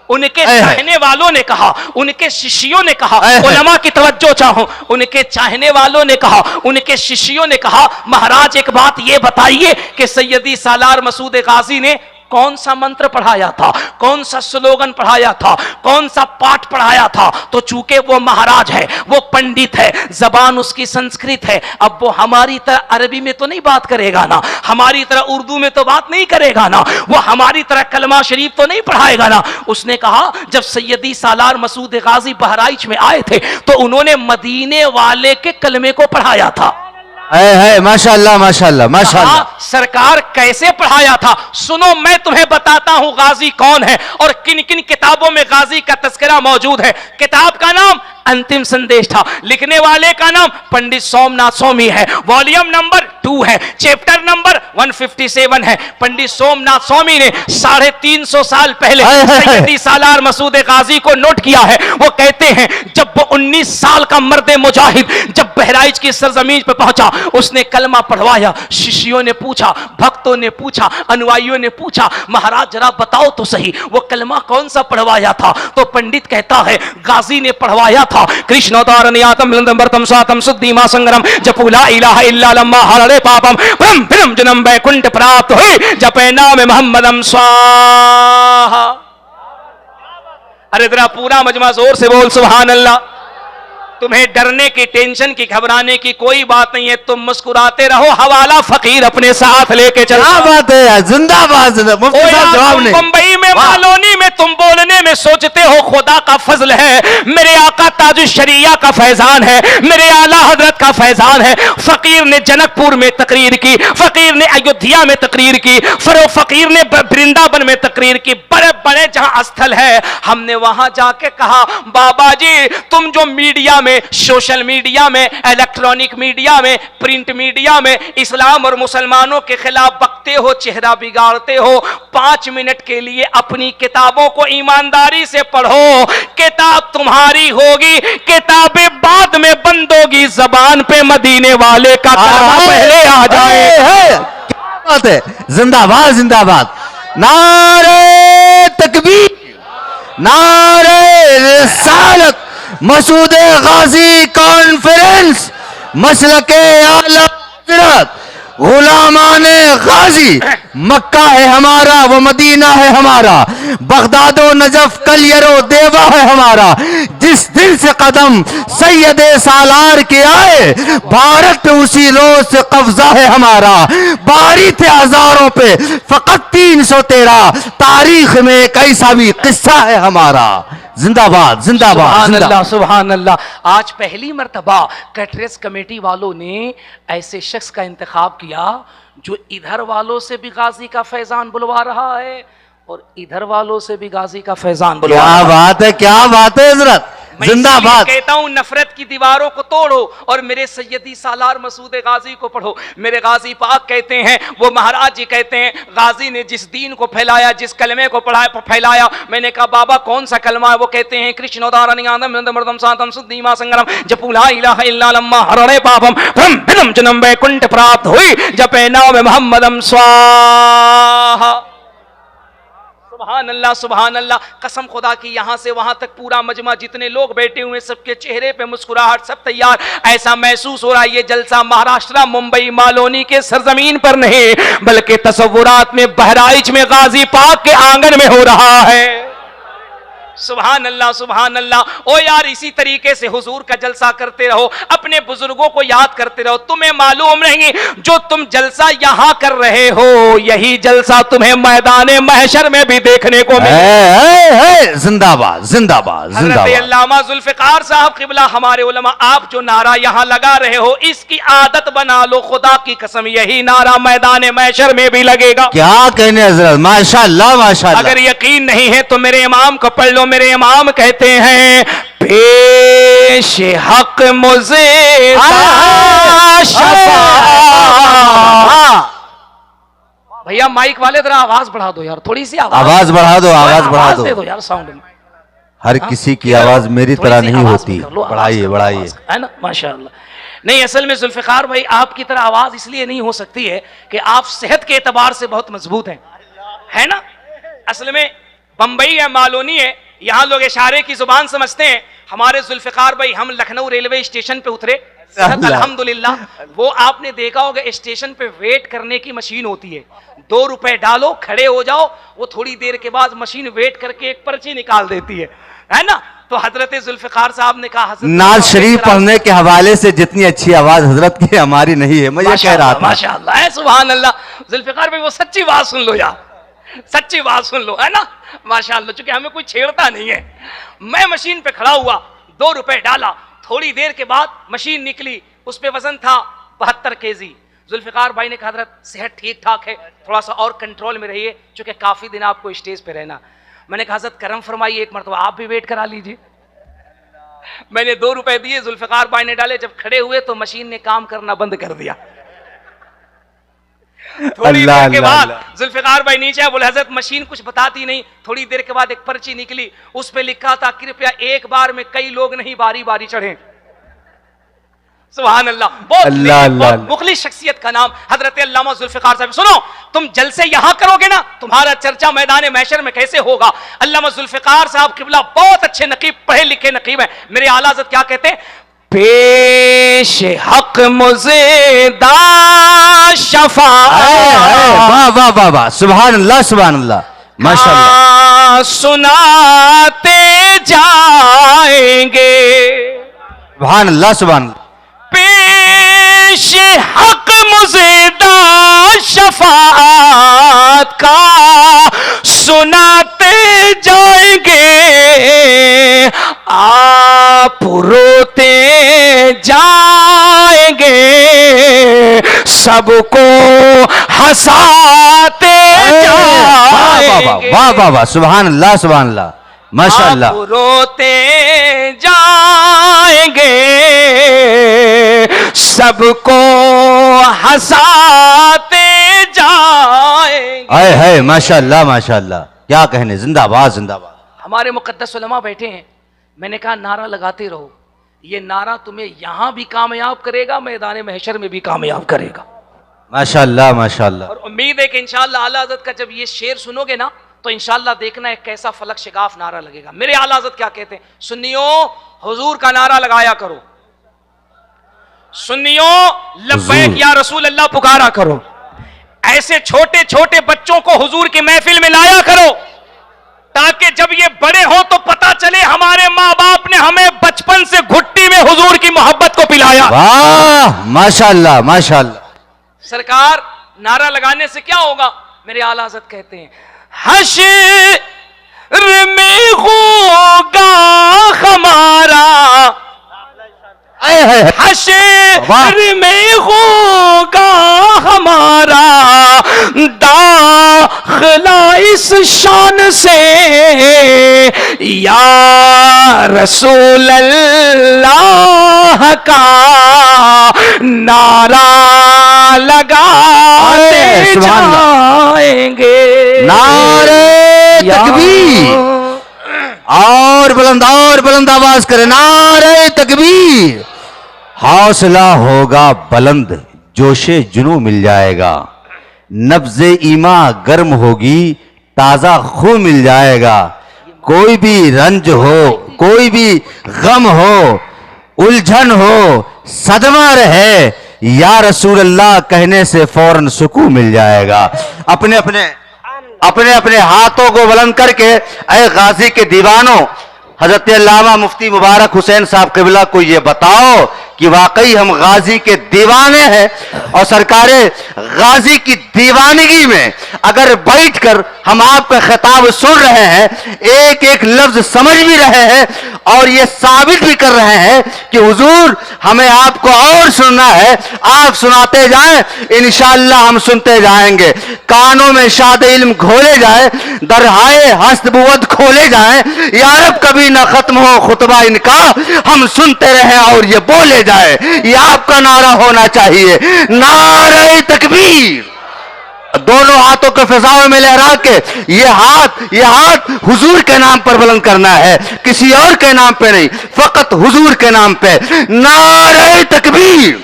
उनके चाहने वालों ने कहा, उनके शिष्यों ने कहा, उलमा की तवज्जो चाहो, उनके चाहने वालों ने कहा, उनके शिष्यों ने कहा, महाराज एक बात ये बताइए कि सैयदी सालार मसूद गाजी ने कौन सा मंत्र पढ़ाया था, कौन सा स्लोगन पढ़ाया था, कौन सा पाठ पढ़ाया था। तो चूंकि वो महाराज है, वो पंडित है, जबान उसकी संस्कृत है, अब वो हमारी तरह अरबी में तो नहीं बात करेगा ना, हमारी तरह उर्दू में तो बात नहीं करेगा ना, वो हमारी तरह कलमा शरीफ तो नहीं पढ़ाएगा ना। उसने कहा जब सैयदी सालार मसूद गाजी बहराइच में आए थे तो उन्होंने मदीने वाले के कलमे को पढ़ाया था। है माशाअल्लाह माशाअल्लाह माशाअल्लाह। सरकार कैसे पढ़ाया था सुनो, मैं तुम्हें बताता हूं गाजी कौन है और किन किन किताबों में गाजी का तस्करा मौजूद है। किताब का नाम अंतिम संदेश था, लिखने वाले का नाम पंडित सोमनाथ स्वामी है, वॉल्यूम नंबर 2 है, चैप्टर नंबर 157 है। पंडित सोमनाथ स्वामी ने 350 साल पहले सैयदी सालार मसूद गाजी को नोट किया है। वो कहते हैं जब वो 19 साल का मर्द मुजाहिद जब बहराइच की सरजमीन पर पहुंचा, उसने कलमा पढ़वाया। शिष्यों ने पूछा, भक्तों ने पूछा, अनुयायियों ने पूछा, महाराज जरा बताओ तो सही वो कलमा कौन सा पढ़वाया था। तो पंडित कहता है गाजी ने पढ़वाया था कृष्णोदारनियातम विलंदमर्तम सातम सुद्धीमा संगरम जपुला इलाहा इल्ला लम्मा हररे पापम ब्रह्म ब्रह्म जन्म वैकुंठ प्राप्त हुई जपे नाम मोहम्मदम स्वाहा। अरे जरा पूरा मजमा जोर से बोल सुभान अल्लाह। तुम्हें डरने की, टेंशन की, घबराने की कोई बात नहीं है, तुम मुस्कुराते रहो, हवाला फकीर अपने साथ लेके चलो। क्या बात है यार, जिंदाबाद मुफ्ती साहब जवाब नहीं। मुंबई में मालोनी में तुम बोलने में सोचते हो खुदा का फजल है, मेरे आका ताजुश शरिया का फैजान है, मेरे आला हजरत का फैजान है। फकीर ने जनकपुर में तकरीर की, फकीर ने अयोध्या में तकरीर की, फकीर ने वृंदावन में तकरीर की, बड़े बड़े जहां स्थल है हमने वहां जाके कहा बाबा जी तुम जो मीडिया में, सोशल मीडिया में, इलेक्ट्रॉनिक मीडिया में, प्रिंट मीडिया में इस्लाम और मुसलमानों के खिलाफ बकते हो, चेहरा बिगाड़ते हो, 5 मिनट के लिए अपनी किताबों को ईमानदारी से पढ़ो। किताब तुम्हारी होगी, किताबें बाद में बंद होगी, जबान पे मदीने वाले का कलमा पहले आ जाए। क्या बात है, जिंदाबाद जिंदाबाद। नारे तकबीर, नारे रिसालत, मसूद गाजी कॉन्फ्रेंस, मसलके आला हजरत, गुलामाने गाजी। मक्का है हमारा, वो मदीना है हमारा, बगदादो नजफ कलियरो देवा है हमारा। जिस दिल से कदम सैयदे सालार के आए, भारत पे उसी रोज से कब्जा है हमारा। बारी थे हजारों पे, फकत 313, तारीख में एक ऐसा भी किस्सा है हमारा। जिंदाबाद जिंदाबाद सुभान जिंदाबाद। अल्लाह सुभान अल्लाह। आज पहली मर्तबा कैटरेस कमेटी वालों ने ऐसे शख्स का इंतखाब किया जो इधर वालों से भी गाजी का फैजान बुलवा रहा है और इधर वालों से भी गाजी का फैजान बुलवा रहा है। क्या बात है, क्या बात है हजरत, मैं जिंदाबाद। कहता हूं नफरत की दीवारों को तोड़ो और मेरे सैयदी सालार मसूद गाजी को पढ़ो। मेरे गाजी पाक कहते हैं, वो महाराज जी कहते हैं गाजी ने जिस दीन को फैलाया, जिस कलमे को पढ़ाया फैलाया। मैंने कहा बाबा कौन सा कलमा है? वो कहते हैं कृष्णोदारनियातम सातम सुद्धीमा संगरम जपुला इलाहा इल्ला लम्मा हरणे पापम ब्रह्म ब्रह्म जन्म वैकुंठ प्राप्त हुई जपे नाम मोहम्मदम स्वाहा। सुभान अल्लाह सुभान अल्लाह। कसम खुदा की यहां से वहां तक पूरा मजमा जितने लोग बैठे हुए सबके चेहरे पे मुस्कुराहट, सब तैयार। ऐसा महसूस हो रहा है ये जलसा महाराष्ट्र मुंबई मालोनी के सरजमीन पर नहीं बल्कि तसव्वुरात में बहराइच में गाजी पाक के आंगन में हो रहा है। सुभान अल्लाह सुभान अल्लाह। ओ यार इसी तरीके से हुजूर का जलसा करते रहो, अपने बुजुर्गों को याद करते रहो। तुम्हें मालूम नहीं जो तुम जलसा यहां कर रहे हो यही जलसा तुम्हें मैदान महशर में भी देखने को मिले। जिंदाबाद जिंदाबाद जिंदाबाद। अल्लामा जुल्फिकार साहब किबला हमारे उलमा, आप जो नारा यहां लगा रहे हो इसकी आदत बना लो, खुदा की कसम यही नारा मैदान महशर में भी लगेगा। क्या कहने हजरत, माशाअल्लाह माशाअल्लाह। अगर यकीन नहीं है तो मेरे इमाम को पढ़ लो। मेरे इमाम कहते हैं पेश हक मुझे भैया माइक वाले जरा आवाज बढ़ा दो यार, थोड़ी सी आवाज बढ़ा दो, आवाज बढ़ा दे दो। दो यार साउंड में। हर किसी की आवाज मेरी थोड़ी तरह सी नहीं आवाज होती। में कर लो, आवाज बढ़ाइए कर लो, बढ़ाइए। आवाज कर- है ना, माशाअल्लाह। नहीं, असल में जुल्फिकार भाई आपकी तरह आवाज इसलिए नहीं हो सकती है कि आप सेहत के एतबार से बहुत मजबूत हैं, है ना। असल में बंबई है, मालोनी है, यहाँ लोग इशारे की जुबान समझते हैं। हमारे जुल्फिकार भाई, हम लखनऊ रेलवे स्टेशन पे उतरे, सेहत अल्हम्दुलिल्लाह। वो आपने देखा होगा स्टेशन पे वेट करने की मशीन होती है, 2 रुपए डालो, खड़े हो जाओ, वो थोड़ी देर के बाद मशीन वेट करके एक पर्ची निकाल देती है ना। तो हजरत जुल्फिकार साहब ने कहा, हजरत नाज शरीफ पढ़ने के हवाले से जितनी अच्छी आवाज हजरत की हमारी नहीं है, मैं ये कह रहा था। माशाअल्लाह है, सुभान अल्लाह। जुल्फिकार भाई वो सच्ची बात सुन लो यार, सच्ची बात सुन लो, है ना, माशाअल्लाह। चूंकि हमें कोई छेड़ता नहीं है। मैं मशीन पे खड़ा हुआ, 2 रुपए डाला, थोड़ी देर के बाद मशीन निकली, उस पे वजन था 72 केजी। जुल्फिकार भाई ने कहा, हजरत सेहत ठीक ठाक है, थोड़ा सा और कंट्रोल में रहिए, चूंकि काफी दिन आपको स्टेज पे रहना। मैंने कहा, हजरत करम फरमाइए, एक मरतबा आप भी वेट करा लीजिए। मैंने 2 रुपए दिए, जुल्फिकार भाई ने डाले। जब खड़े हुए तो मशीन ने काम करना बंद कर दिया। थोड़ी देर के बाद जुल्फिकार भाई नीचे आए, बोले हजरत मशीन कुछ बताती नहीं। थोड़ी देर के बाद एक पर्ची निकली, उस पे लिखा था, कृपया एक बार में कई लोग नहीं, बारी बारी चढ़े। सुभान अल्लाह। बहुत मुखलिस शख्सियत का नाम हजरत अल्लामा जुल्फिकार साहब। सुनो, तुम जलसे यहां करोगे ना, तुम्हारा चर्चा मैदान महशर में कैसे होगा। अल्लामा जुल्फिकार साहब किबला बहुत अच्छे नकीब, पढ़े लिखे नकीब है। मेरे आला हज़रत क्या कहते हैं, पेश हक मुज़ेदा शफ़ाअत, वाह वाह वाह वाह, सुभान अल्लाह सुभान अल्लाह, माशाअल्लाह। सुनाते जाएंगे, सुभान अल्लाह सुभान अल्लाह। पेश हक मुज़ेदा शफ़ाअत का सुनाते जाएंगे, आप रोते जाएंगे, सबको हंसाते जाएंगे। वाह वाह वाह, सुभान अल्लाह सुभान अल्लाह, माशाअल्लाह। आप रोते जाएंगे, सबको हंसाते जाएंगे। आए है, माशाअल्लाह माशाअल्लाह, क्या कहने, जिंदाबाद जिंदाबाद। हमारे मुकद्दस उलमा बैठे हैं। मैंने कहा, नारा लगाते रहो, ये नारा तुम्हें यहां भी कामयाब करेगा, मैदान महशर में भी कामयाब करेगा, माशाअल्लाह माशाअल्लाह। और उम्मीद है कि इंशाअल्लाह आला हज़रत का जब ये शेर सुनोगे ना, तो इंशाअल्लाह देखना एक कैसा फलक शिगाफ नारा लगेगा। मेरे आला हज़रत क्या कहते हैं, सुन्नियों हुजूर का नारा लगाया करो, सुन्नियों लब्बैक या रसूल अल्लाह पुकारा करो। ऐसे छोटे छोटे बच्चों को हुजूर की महफिल में लाया करो, ताकि जब ये बड़े हो तो पता चले हमारे माँ बाप ने हमें बचपन से घुट्टी में हुजूर की मोहब्बत को पिलाया। वाह माशाअल्लाह माशाअल्लाह। सरकार, नारा लगाने से क्या होगा, मेरे आला हज़रत कहते हैं, हश्र में होगा हमारा, हश्र में होगा हमारा दाखिला इस शान से, या रसूल अल्लाह का नारा लगाते जाएंगे। नारे तकबीर, और बुलंद आवाज करे, नारे तकबीर। हौसला होगा बुलंद, जोशे जुनू मिल जाएगा, नब्ज़े ईमा गर्म होगी, ताजा खून मिल जाएगा। कोई भी रंज हो, कोई भी गम हो, उलझन हो, सदमा रहे, या रसूल अल्लाह कहने से फौरन सुकून मिल जाएगा। अपने अपने हाथों को बुलंद करके, ऐ गाजी के दीवानों, हजरत अल्लामा मुफ्ती मुबारक हुसैन साहब क़िबला को ये बताओ कि वाकई हम गाजी के दीवाने हैं, और सरकारे गाजी की दीवानगी में अगर बैठकर हम आपका खिताब सुन रहे हैं, एक एक लफ्ज समझ भी रहे हैं, और ये साबित भी कर रहे हैं कि हुजूर हमें आपको और सुनना है, आप सुनाते जाएं, इंशाअल्लाह हम सुनते जाएंगे। कानों में शाद इल्म घोले जाए, दरहाए हस्तबुवत खोले जाएं, या रब कभी न खत्म हो खुतबा इनका, हम सुनते रहें और ये बोले जाए। ये आपका नारा होना चाहिए, नारे तकबीर, दोनों हाथों को फिजाओं में लहरा के ये हाथ हुजूर के नाम पर बुलंद करना है, किसी और के नाम पे नहीं, फकत हुजूर के नाम पे। नारे तकबीर,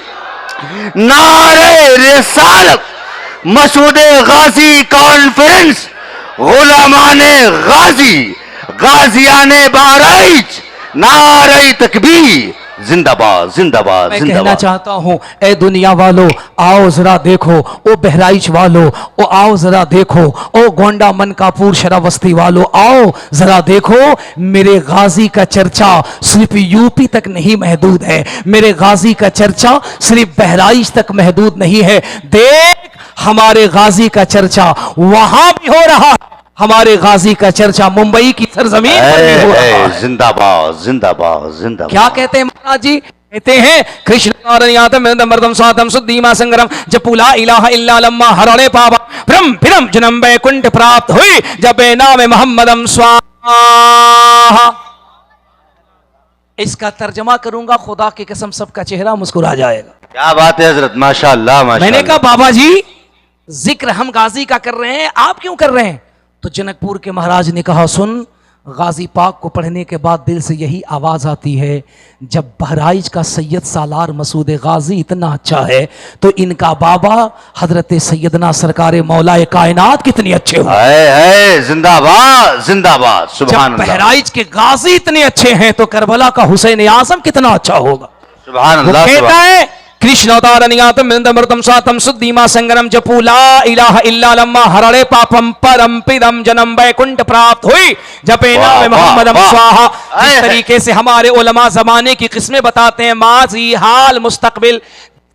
नारे रिसालत, मसूदे गाजी कॉन्फ्रेंस, गुलामाने गाजी, गाजियाने बहराइच, नारे तकबीर, जिंदाबाद जिंदाबाद मैं कहना जिंदाबाद। चाहता हूं, ए दुनिया वालों, आओ जरा देखो, ओ बहराइच वालों, ओ आओ जरा देखो, ओ गोंडा मनकापुर शरावस्ती वालों, आओ जरा देखो, मेरे गाजी का चर्चा सिर्फ यूपी तक नहीं महदूद है, मेरे गाजी का चर्चा सिर्फ बहराइच तक महदूद नहीं है। देख, हमारे गाजी का चर्चा वहां भी हो रहा है, हमारे गाजी का चर्चा मुंबई की सरजमीन पर भी हो रहा है। जिंदाबाद जिंदाबाद जिंदाबाद। क्या कहते हैं महाराज जी? कहते हैं कृष्ण नारायणयातम मृदमर्दम स्वातम शुद्धिमा संगरम जपुला इलाहा इल्ला लम्मा हरणे पावा भ्रम फिरम जन्म वैकुंठ प्राप्त हुई जबे नाम मोहम्मदम स्वाहा। इसका तर्जमा करूंगा, खुदा की कसम सबका चेहरा मुस्कुरा जाएगा। क्या बात है हजरत, माशाअल्लाह माशाअल्लाह। मैंने कहा बाबा जी, जिक्र हम गाजी का कर रहे हैं, आप क्यों कर रहे हैं? तो जनकपुर के महाराज ने कहा, सुन, गाजी पाक को पढ़ने के बाद दिल से यही आवाज आती है, जब बहराइच का सैयद सालार मसूद गाजी इतना अच्छा है तो इनका बाबा हजरत सैयदना सरकार मौलाए कायनात कितने अच्छे हो। है जिंदाबाद जिंदाबाद सुभान जब अल्लाह बहराइच के गाजी इतने अच्छे हैं तो करबला का हुसैन आजम कितना अच्छा होगा। सुभान वो अल्लाह। कहता है कृष्ण अवतारनियातम मृदमृतम स्वातम शुद्धिमा संगरम जपू ला इलाहा इल्ला लम्मा हरणे पापम परम पिदम जन्म वैकुंठ प्राप्त हुई जपे वाह, नाम मोहम्मदम वाह, स्वाहा। वाह। इस तरीके से हमारे उलमा जमाने की किस्में बताते हैं, माजी हाल मुस्तकबिल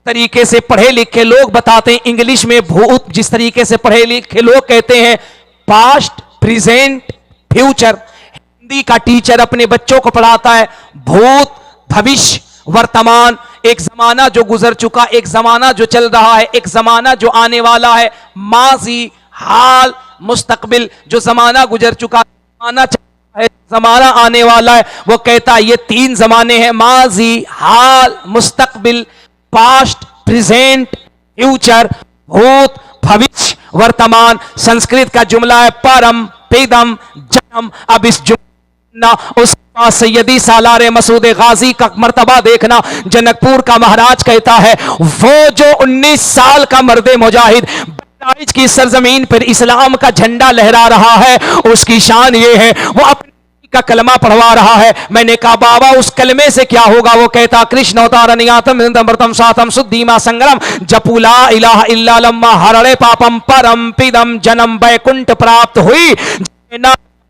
तरीके से पढ़े लिखे लोग बताते हैं, इंग्लिश में भूत जिस तरीके से पढ़े लिखे लोग कहते हैं पास्ट प्रेजेंट फ्यूचर। हिंदी का टीचर अपने बच्चों को पढ़ाता है भूत भविष्य वर्तमान, एक जमाना जो गुजर चुका, एक जमाना जो चल रहा है, एक जमाना जो आने वाला है, माजी हाल मुस्तकबिल। जो जमाना गुजर चुका, जमाना चल रहा है, जमाना आने वाला है, वो कहता है ये तीन जमाने हैं, माजी हाल मुस्तकबिल, पास्ट प्रेजेंट फ्यूचर, भूत भविष्य वर्तमान। संस्कृत का जुमला है परम पेदम जन्म। अब इस ना उस सैयदी सालारे मसूद गाजी का मर्तबा देखना। जनकपुर का महाराज कहता है, वो जो 19 साल का मर्दे मुजाहिद बहराइच की सरजमीन पर इस्लाम का झंडा लहरा रहा है, उसकी शान ये है वो अपने का कलमा पढ़वा रहा है। मैंने कहा बाबा उस कलमे से क्या होगा? वो कहता कृष्ण अवतारनियातम मृदमृतम स्वातम शुद्धिमा संगरम जपुला इलाहा इल्ला लम्मा हरणे पापम परम पिदम जन्म वैकुंठ प्राप्त हुई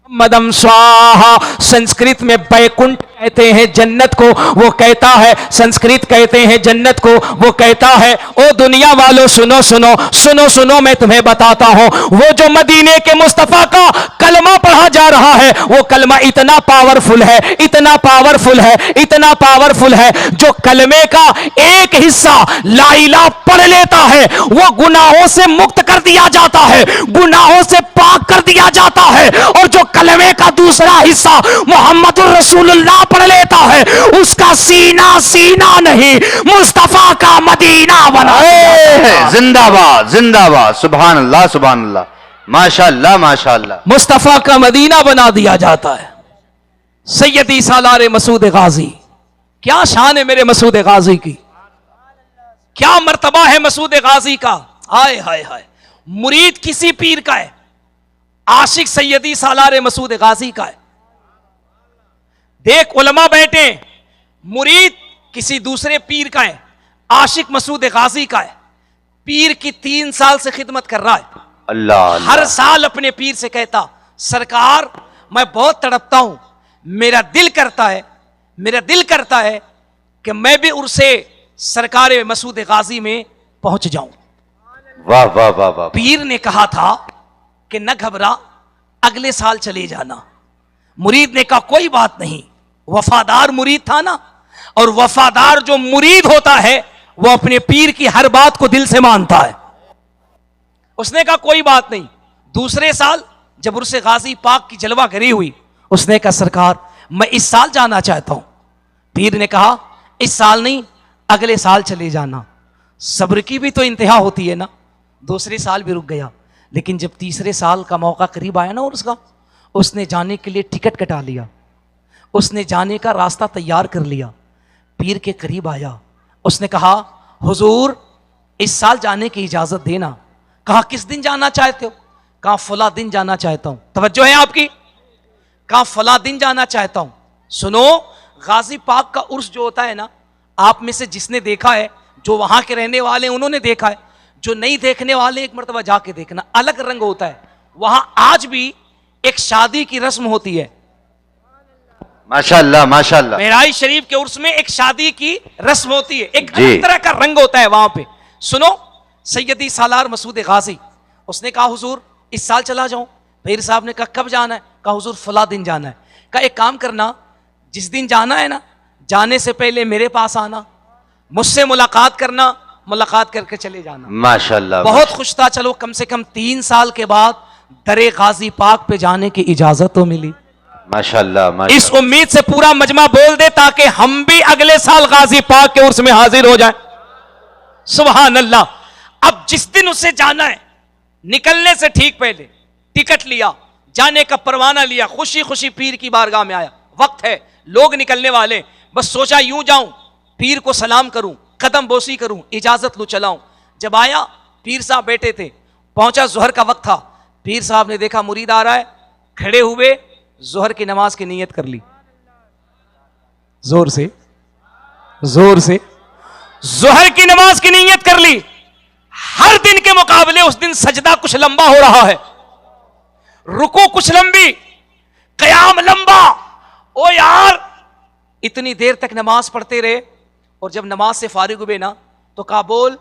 मदम स्वाहा। संस्कृत में बैकुंठ कहते हैं जन्नत को, वो कहता है, संस्कृत कहते हैं जन्नत को, वो कहता है ओ दुनिया वालों सुनो सुनो सुनो सुनो, मैं तुम्हें बताता हूं, वो जो मदीने के मुस्तफा का कलमा पढ़ा जा रहा है, वो कलमा इतना पावरफुल है, इतना पावरफुल है, इतना पावरफुल है, जो कलमे का एक हिस्सा ला इलाहा पढ़ लेता है वो गुनाहों से मुक्त कर दिया जाता है, गुनाहों से पाक कर दिया जाता है। और जो कलमे का दूसरा हिस्सा मोहम्मद रसूलुल्लाह पढ़ लेता है, उसका सीना सीना नहीं मुस्तफा का मदीना बना। जिंदाबाद जिंदाबाद सुभान अल्लाह सुभान अल्लाह माशाअल्लाह माशाअल्लाह। मुस्तफा का मदीना बना दिया जाता है। सैयदी सालारे मसूद गाजी, क्या शान है मेरे मसूद गाजी की, क्या मर्तबा है मसूद गाजी का। हाय हाय हाय, मुरीद किसी पीर का है, आशिक सैयदी सालारे मसूद गाजी का है। देख उलमा बैठे, मुरीद किसी दूसरे पीर का है, आशिक मसूद गाजी का है। पीर की 3 साल से खिदमत कर रहा है। अल्लाह हर साल अपने पीर से कहता सरकार मैं बहुत तड़पता हूं, मेरा दिल करता है कि मैं भी उर्से सरकार मसूद गाजी में पहुंच जाऊं। वाह वाह वाह वाह। पीर ने कहा था कि न घबरा, अगले साल चले जाना। मुरीद ने कहा कोई बात नहीं, वफादार मुरीद था ना, और वफादार जो मुरीद होता है वो अपने पीर की हर बात को दिल से मानता है। उसने कहा कोई बात नहीं। दूसरे साल जब उर्से गाजी पाक की जलवा करी हुई, उसने कहा सरकार मैं इस साल जाना चाहता हूं। पीर ने कहा इस साल नहीं, अगले साल चले जाना। सब्र की भी तो इंतहा होती है ना। दूसरे साल भी रुक गया। लेकिन जब तीसरे साल का मौका करीब आया ना उसका, उसने जाने के लिए टिकट कटा लिया, उसने जाने का रास्ता तैयार कर लिया। पीर के करीब आया, उसने कहा हुजूर इस साल जाने की इजाजत देना। कहा किस दिन जाना चाहते हो? कहा फला दिन जाना चाहता हूं। तवज्जो है आपकी? कहा फला दिन जाना चाहता हूं। सुनो, गाजी पाक का उर्स जो होता है ना, आप में से जिसने देखा है, जो वहां के रहने वाले हैं उन्होंने देखा है, जो नहीं देखने वाले एक मर्तबा जाके देखना, अलग रंग होता है। वहां आज भी एक शादी की रस्म होती है। माशाल्लाह माशाल्लाह। मेहराज शरीफ के उर्स में एक शादी की रस्म होती है, एक जी। अलग तरह का रंग होता है वहां पे। सुनो, सैयदी सालार मसूद गाजी, उसने कहा हुजूर इस साल चला जाऊं। पीर साहब ने कहा कब जाना है? कहा हुजूर फला दिन जाना है। कहा एक काम करना, जिस दिन जाना है ना, जाने से पहले मेरे पास आना, मुझसे मुलाकात करना, मुलाकात करके चले जाना। माशाल्लाह। बहुत खुश था। चलो कम से कम 3 साल के बाद दरे गाजी पाक पे जाने की इजाजत तो मिली। माशाल्लाह इस माशाल्लाह। उम्मीद से पूरा मजमा बोल दे ताकि हम भी अगले साल गाजी पाक के उर्स में हाजिर हो जाएं। सुभान अल्लाह। अब जिस दिन उसे जाना है, निकलने से ठीक पहले टिकट लिया, जाने का परवाना लिया, खुशी खुशी पीर की बारगाह में आया। वक्त है, लोग निकलने वाले, बस सोचा यूं जाऊं, पीर को सलाम करूं, कदम बोसी करूं, इजाजत लूं, चलाऊं। जब आया, पीर साहब बैठे थे, पहुंचा, जोहर का वक्त था। पीर साहब ने देखा मुरीद आ रहा है, खड़े हुए जोहर की नमाज की नीयत कर ली। जोर से जोहर की नमाज की नीयत कर ली। हर दिन के मुकाबले उस दिन सजदा कुछ लंबा हो रहा है, रुकू कुछ लंबी, कयाम लंबा। ओ यार, इतनी देर तक नमाज पढ़ते रहे, और जब नमाज से फारिग हुए ना, तो कहा बोल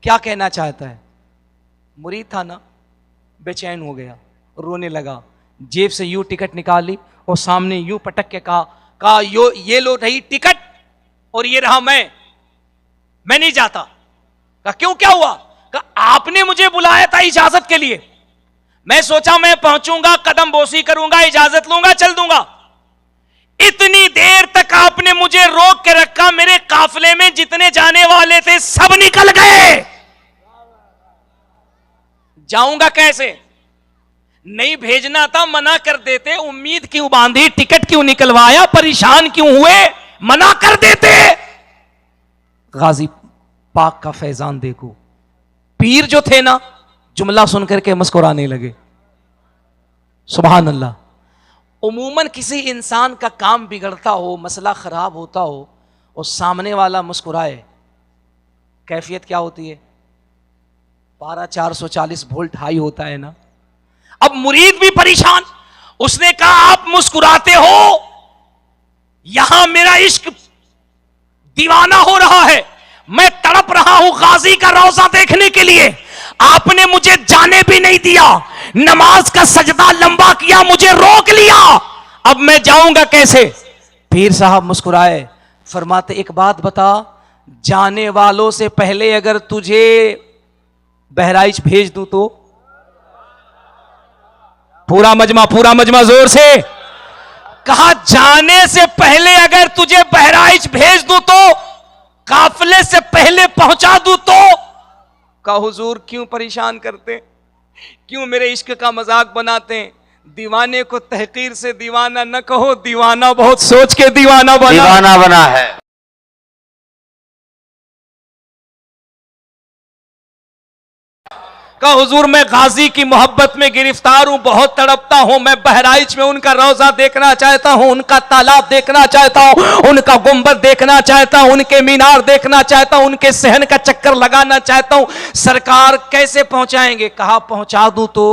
क्या कहना चाहता है? मुरीद था ना, बेचैन हो गया, रोने लगा, जेब से यूं टिकट निकाली और सामने यूं पटक के कहा ये लो रही टिकट और ये रहा मैं नहीं जाता। कहा क्यों, क्या हुआ? कहा आपने मुझे बुलाया था इजाजत के लिए, मैं सोचा मैं पहुंचूंगा, कदम बोसी करूंगा, इजाजत लूंगा, चल दूंगा। इतनी देर तक आपने मुझे रोक के रखा, मेरे काफिले में जितने जाने वाले थे सब निकल गए, जाऊंगा कैसे? नहीं भेजना था, मना कर देते, उम्मीद क्यों बांधी, टिकट क्यों निकलवाया, परेशान क्यों हुए, मना कर देते। गाजी पाक का फैजान देखो, पीर जो थे ना, जुमला सुनकर के मुस्कुराने लगे। सुभान अल्लाह। उमूमन किसी इंसान का काम बिगड़ता हो, मसला खराब होता हो और सामने वाला मुस्कुराए, कैफियत क्या होती है? पारा 440 वोल्ट हाई होता है ना। अब मुरीद भी परेशान, उसने कहा आप मुस्कुराते हो, यहां मेरा इश्क दीवाना हो रहा है, मैं तड़प रहा हूं गाजी का रोजा देखने के लिए, आपने मुझे जाने भी नहीं दिया, नमाज का सजदा लंबा किया, मुझे रोक लिया, अब मैं जाऊंगा कैसे? पीर साहब मुस्कुराए, फरमाते एक बात बता, जाने वालों से पहले अगर तुझे बहराइच भेज दूं तो? पूरा मजमा जोर से कहा, जाने से पहले अगर तुझे बहराइच भेज दूं तो, काफिले से पहले पहुंचा दूं तो? कहा हुजूर क्यों परेशान करते, क्यों मेरे इश्क का मजाक बनाते हैं? दीवाने को तहकीर से दीवाना न कहो, दीवाना बहुत सोच के दीवाना बना है। कहा हुजूर मैं गाजी की मोहब्बत में गिरफ्तार हूं, बहुत तड़पता हूं, मैं बहराइच में उनका रोजा देखना चाहता हूं, उनका तालाब देखना चाहता हूं, उनका गुंबद देखना चाहता हूं, उनके मीनार देखना चाहता हूं, उनके सहन का चक्कर लगाना चाहता हूं, सरकार कैसे पहुंचाएंगे? कहा पहुंचा दूं तो?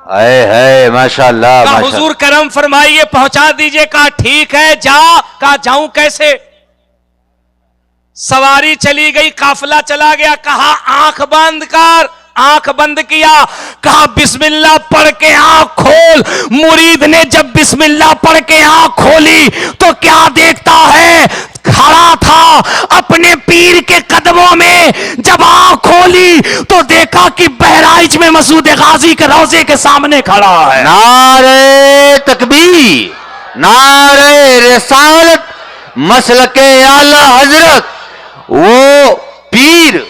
है माशाल्लाह। कहा हुजूर करम फरमाइए, पहुंचा दीजिए। कहा ठीक है जा। कहा जाऊं कैसे? सवारी चली गई, काफिला चला गया, कहा आंख बंद कर, आंख बंद किया, कहा बिस्मिल्लाह पढ़ के आंख खोल। मुरीद ने जब बिस्मिल्लाह पढ़ के आंख खोली तो क्या देखता है, खड़ा था अपने पीर के कदमों में। जब आंख खोली तो देखा कि बहराइच में मसूद गाजी के रोजे के सामने खड़ा है। नारे तकबीर, नारे रिसालत, मसलके आला हजरत, वो पीर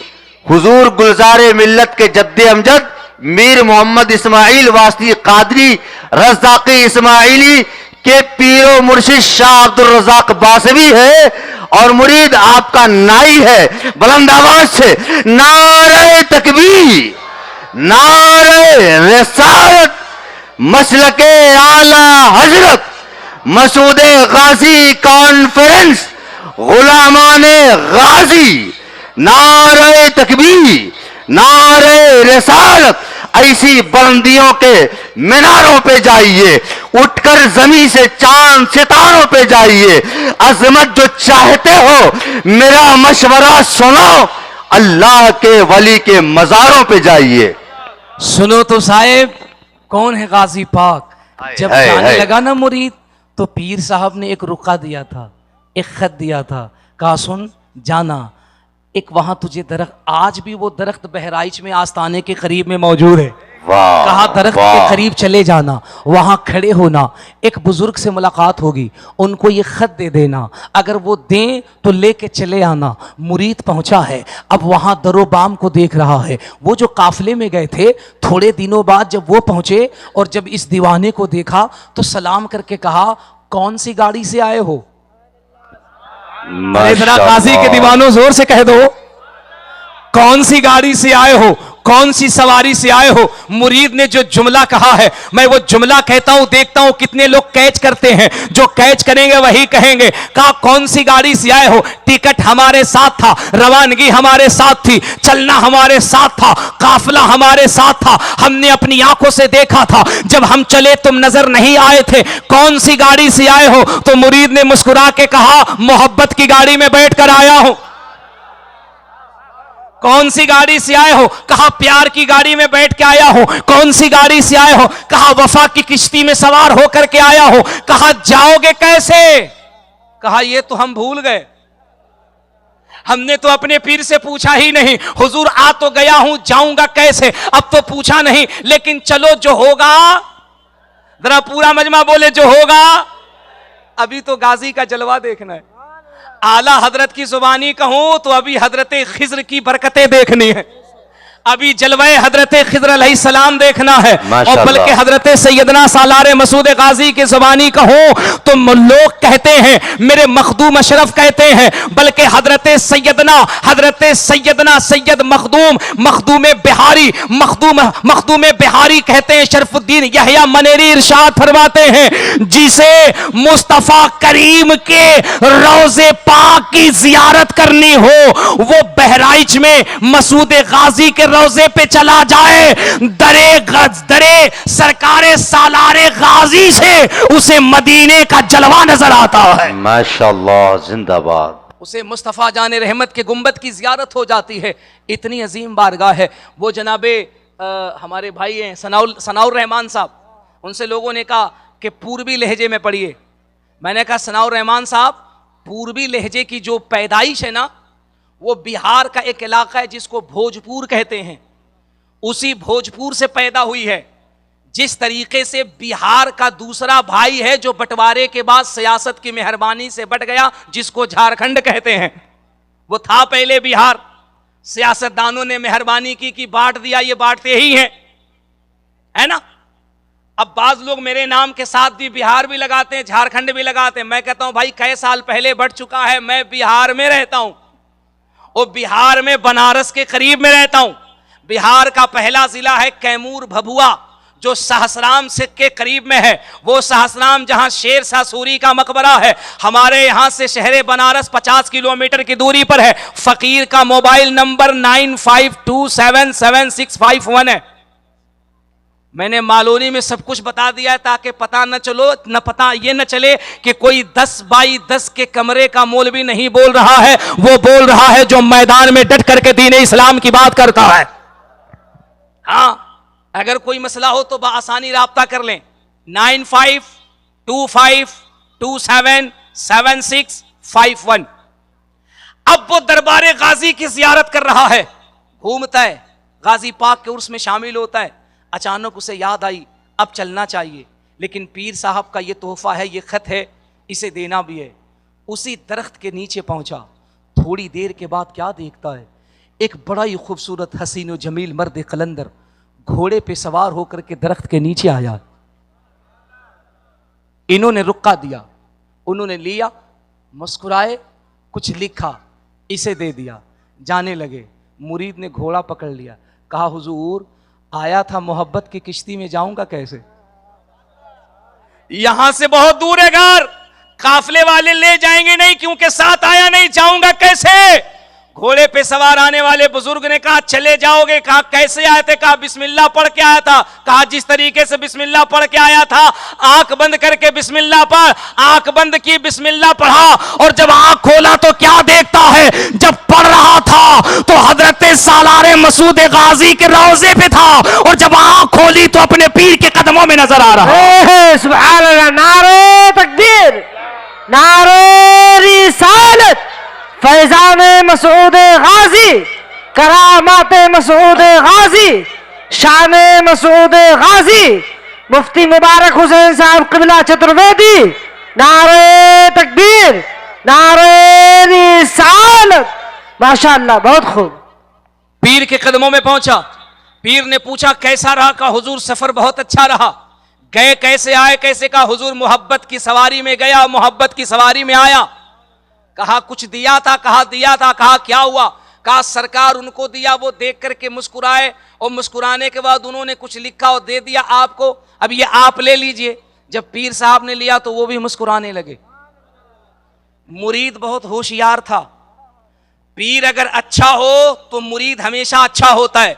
हुजूर गुलजारे मिल्लत के जद्दे अमजद मीर मोहम्मद इस्माइल वास्ती कादरी रज़ाक़ी इस्माइली के पीरो मुर्शिद शाह अब्दुल रज़ाक बासवी है और मुरीद आपका नाई है। बुलंद आवाज से नारे तकबीर, नारे रिसालत, मसलके आला हजरत, मसूदे गाजी कॉन्फ्रेंस, गुलामाने गाजी, नारे तकबीर, नारे रिसालत। ऐसी बुलंदियों के मीनारों पे जाइए, उठकर जमीन से चांद सितारों पे जाइए। अजमत जो चाहते हो मेरा मशवरा सुनो, अल्लाह के वली के मजारों पे जाइए। सुनो तो साहेब, कौन है गाजी पाक? जब हाय, जाने हाय। लगा ना मुरीद, तो पीर साहब ने एक रुका दिया था, एक खत दिया था, कहा सुन जाना, एक वहां तुझे दरख्त, आज भी वो दरख्त बहराइच में आस्ताने के करीब में मौजूद है। वाह, कहा दरख्त वाह। के करीब चले जाना, वहां खड़े होना, एक बुजुर्ग से मुलाकात होगी, उनको ये खत दे देना, अगर वो दें तो लेके चले आना। मुरीद पहुंचा है, अब वहां दरोबाम को देख रहा है। वो जो काफिले में गए थे, थोड़े दिनों बाद जब वो पहुंचे और जब इस दीवाने को देखा तो सलाम करके कहा कौन सी गाड़ी से आए हो? अरे जरा काजी के दीवानों जोर से कह दो, कौन सी गाड़ी से आए हो, कौन सी सवारी से आए हो? मुरीद ने जो जुमला कहा है, मैं वो जुमला कहता हूं, देखता हूं कितने लोग कैच करते हैं। जो कैच करेंगे वही कहेंगे। कहा कौन सी गाड़ी से आए हो? टिकट हमारे साथ था, रवानगी हमारे साथ थी, चलना हमारे साथ था, काफिला हमारे साथ था, हमने अपनी आंखों से देखा था, जब हम चले तुम नजर नहीं आए थे। कौन सी गाड़ी से आए हो? तो मुरीद ने मुस्कुरा के कहा मोहब्बत की गाड़ी में बैठकर आया हूं। कौन सी गाड़ी से आए हो? कहा प्यार की गाड़ी में बैठ के आया हो। कौन सी गाड़ी से आए हो? कहा वफा की किश्ती में सवार होकर के आया हो। कहा जाओगे कैसे? कहा ये तो हम भूल गए, हमने तो अपने पीर से पूछा ही नहीं। हुजूर आ तो गया हूं, जाऊंगा कैसे? अब तो पूछा नहीं, लेकिन चलो जो होगा, जरा पूरा मजमा बोले जो होगा। अभी तो गाजी का जलवा देखना है। आला हजरत की जुबानी कहूं तो अभी हजरत खिज्र की बरकतें देखनी है, अभी जलवे हजरत खिज्र अलैहिस्सलाम देखना है। और बल्कि हजरत सैयदना सालार मसूद गाजी की जुबानी कहूं तो लोग कहते हैं, मेरे मखदूम अशरफ कहते हैं, बल्कि हजरत सैयदना सैयद मखदूम बिहारी, मखदूम बिहारी कहते हैं, शरफुद्दीन यहया मनेरी इरशाद फरमाते हैं, जिसे मुस्तफा करीम के रोजे पाक की जियारत करनी हो वो बहराइच में मसूद गाजी के रोजे पे चला जाए, दरे सरकारे सालारे गाजी से उसे मदीने का जलवा नजर आता है। माशाअल्लाह, जिंदाबाद। उसे मुस्तफ़ा जान रहमत के गुंबद की जियारत हो जाती है। इतनी अजीम बारगाह है। वो जनाबे हमारे भाई हैं सनाउर रहमान साहब, उनसे लोगों ने कहा कि पूर्वी लहजे में पढ़िए। मैंने कहा सनाउर रहमान साहब, पूर्वी लहजे की जो पैदाइश है ना, वो बिहार का एक इलाका है जिसको भोजपुर कहते हैं, उसी भोजपुर से पैदा हुई है। जिस तरीके से बिहार का दूसरा भाई है जो बंटवारे के बाद सियासत की मेहरबानी से बट गया, जिसको झारखंड कहते हैं, वो था पहले बिहार, सियासतदानों ने मेहरबानी की कि बांट दिया, ये बांटते ही हैं, है ना। अब बाज लोग मेरे नाम के साथ भी बिहार भी लगाते हैं, झारखंड भी लगाते हैं। मैं कहता हूं भाई कई साल पहले बढ़ चुका है, मैं बिहार में रहता हूं, और बिहार में बनारस के करीब में रहता हूं। बिहार का पहला जिला है कैमूर भभुआ, जो सहसराम सिख के करीब में है। वो सहसराम जहां शेर शाह सूरी का मकबरा है, हमारे यहां से शहर बनारस 50 किलोमीटर की दूरी पर है। फकीर का मोबाइल नंबर 95277651 है। मैंने मालोनी में सब कुछ बता दिया है ताकि पता न ये न चले कि कोई 10 बाई 10 के कमरे का मौलवी नहीं बोल रहा है। वो बोल रहा है जो मैदान में डट करके दीन इस्लाम की बात करता है। हाँ, अगर कोई मसला हो तो आसानी राब्ता कर लें, 9525277651। अब वो दरबार गाजी की जियारत कर रहा है, घूमता है, गाजी पाक के उर्स में शामिल होता है। अचानक उसे याद आई अब चलना चाहिए, लेकिन पीर साहब का ये तोहफा है, ये खत है, इसे देना भी है। उसी दरख्त के नीचे पहुंचा। थोड़ी देर के बाद क्या देखता है, एक बड़ा ही खूबसूरत हसीन व जमील मर्द कलंदर घोड़े पे सवार होकर के दरख्त के नीचे आया। इन्होंने रुक्का दिया, उन्होंने लिया, मुस्कुराए, कुछ लिखा, इसे दे दिया, जाने लगे। मुरीद ने घोड़ा पकड़ लिया, कहा हुजूर आया था मोहब्बत की किश्ती में, जाऊंगा कैसे? यहां से बहुत दूर है घर, काफले वाले ले जाएंगे नहीं क्योंकि साथ आया नहीं, जाऊंगा कैसे? घोड़े पे सवार आने वाले बुजुर्ग ने कहा चले जाओगे? कहा कैसे आए थे? कहा बिस्मिल्लाह पढ़ के आया था। कहा जिस तरीके से बिस्मिल्लाह पढ़ के आया था, आंख बंद करके बिस्मिल्लाह पढ़। आंख बंद की, बिस्मिल्लाह पढ़ा, और जब आंख खोला तो क्या देखता है? जब पढ़ रहा था तो हजरत सालार मसूद गाजी के रोजे पे था, और जब आंख खोली तो अपने पीर के कदमों में नजर आ रहा। सुभान अल्लाह, नारे तकबीर, नारे रिसालत, फैजान मसूद गाजी, करामात मसूद गाजी, शान मसूद गाजी, मुफ्ती मुबारक हुसैन साहब क़िबला चतुर्वेदी, नारे तकबीर, नारे रिसालत, माशाअल्लाह, बहुत खूब। पीर के कदमों में पहुंचा। पीर ने पूछा कैसा रहा? का हुजूर सफर बहुत अच्छा रहा। गए कैसे, आए कैसे? का हुजूर मोहब्बत की सवारी में गया, मोहब्बत की सवारी में आया। कहा कुछ दिया था? कहा दिया था। कहा क्या हुआ? कहा सरकार उनको दिया, वो देख करके मुस्कुराए, और मुस्कुराने के बाद उन्होंने कुछ लिखा और दे दिया आपको, अब ये आप ले लीजिए। जब पीर साहब ने लिया तो वो भी मुस्कुराने लगे। मुरीद बहुत होशियार था। पीर अगर अच्छा हो तो मुरीद हमेशा अच्छा होता है,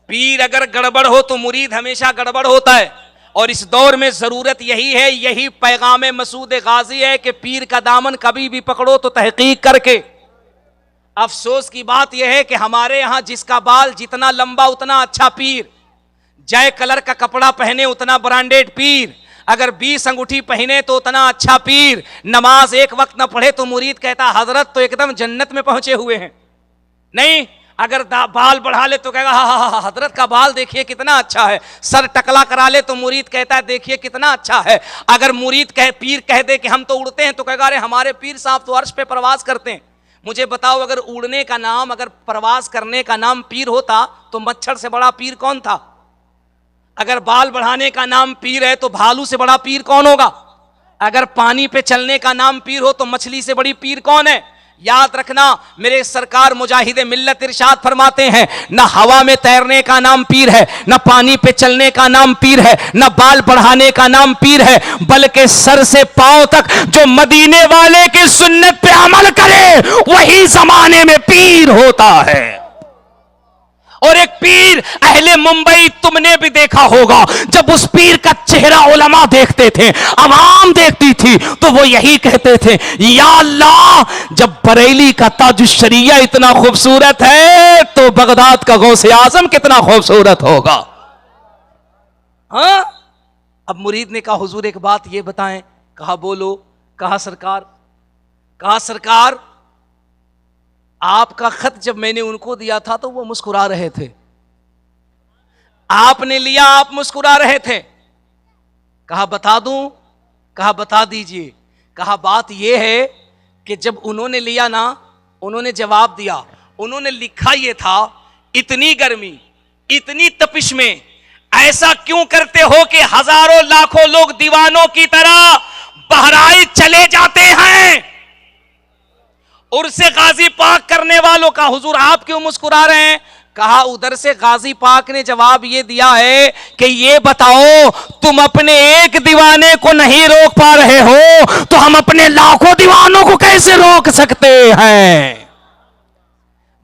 पीर अगर गड़बड़ हो तो मुरीद हमेशा गड़बड़ होता है। और इस दौर में जरूरत यही है, यही पैगाम मसूद गाजी है कि पीर का दामन कभी भी पकड़ो तो तहकीक करके। अफसोस की बात यह है कि हमारे यहां जिसका बाल जितना लंबा उतना अच्छा पीर, जय कलर का कपड़ा पहने उतना ब्रांडेड पीर, अगर 20 अंगूठी पहने तो उतना अच्छा पीर, नमाज एक वक्त न पढ़े तो मुरीद कहता हजरत तो एकदम जन्नत में पहुंचे हुए हैं। नहीं, अगर बाल बढ़ा ले तो कहेगा हा हजरत का बाल देखिए कितना अच्छा है। सर टकला करा ले तो मुरीद कहता है देखिए कितना अच्छा है। अगर मुरीद पीर कह दे कि हम तो उड़ते हैं तो कहेगा अरे हमारे पीर साहब तो अर्श पे प्रवास करते हैं। मुझे बताओ, अगर उड़ने का नाम, अगर प्रवास करने का नाम पीर होता तो मच्छर से बड़ा पीर कौन था? अगर बाल बढ़ाने का नाम पीर है तो भालू से बड़ा पीर कौन होगा? अगर पानी पे चलने का नाम पीर हो तो मछली से बड़ी पीर कौन है? याद रखना, मेरे सरकार मुजाहिद मिल्लत इरशाद फरमाते हैं, न हवा में तैरने का नाम पीर है, न पानी पे चलने का नाम पीर है, न बाल बढ़ाने का नाम पीर है, बल्कि सर से पांव तक जो मदीने वाले की सुन्नत पे अमल करे वही जमाने में पीर होता है। और एक पीर अहले मुंबई तुमने भी देखा होगा, जब उस पीर का चेहरा उलमा देखते थे, अवाम देखती थी, तो वो यही कहते थे या अल्लाह, जब बरेली का ताजुश्शरिया इतना खूबसूरत है तो बगदाद का गौसे आजम कितना खूबसूरत होगा। हाँ, अब मुरीद ने कहा हुजूर एक बात ये बताएं। कहा बोलो। कहा सरकार आपका खत जब मैंने उनको दिया था तो वो मुस्कुरा रहे थे, आपने लिया आप मुस्कुरा रहे थे। कहा बता दूं? कहा बता दीजिए। कहा बात यह है कि जब उन्होंने लिया ना, उन्होंने जवाब दिया, उन्होंने लिखा यह था, इतनी गर्मी इतनी तपिश में ऐसा क्यों करते हो कि हजारों लाखों लोग दीवानों की तरह बहराइच चले जाते हैं। उर्से गाजी पाक करने वालों का हुजूर आप क्यों मुस्कुरा रहे हैं? कहा उधर से गाजी पाक ने जवाब ये दिया है कि ये बताओ, तुम अपने एक दीवाने को नहीं रोक पा रहे हो तो हम अपने लाखों दीवानों को कैसे रोक सकते हैं।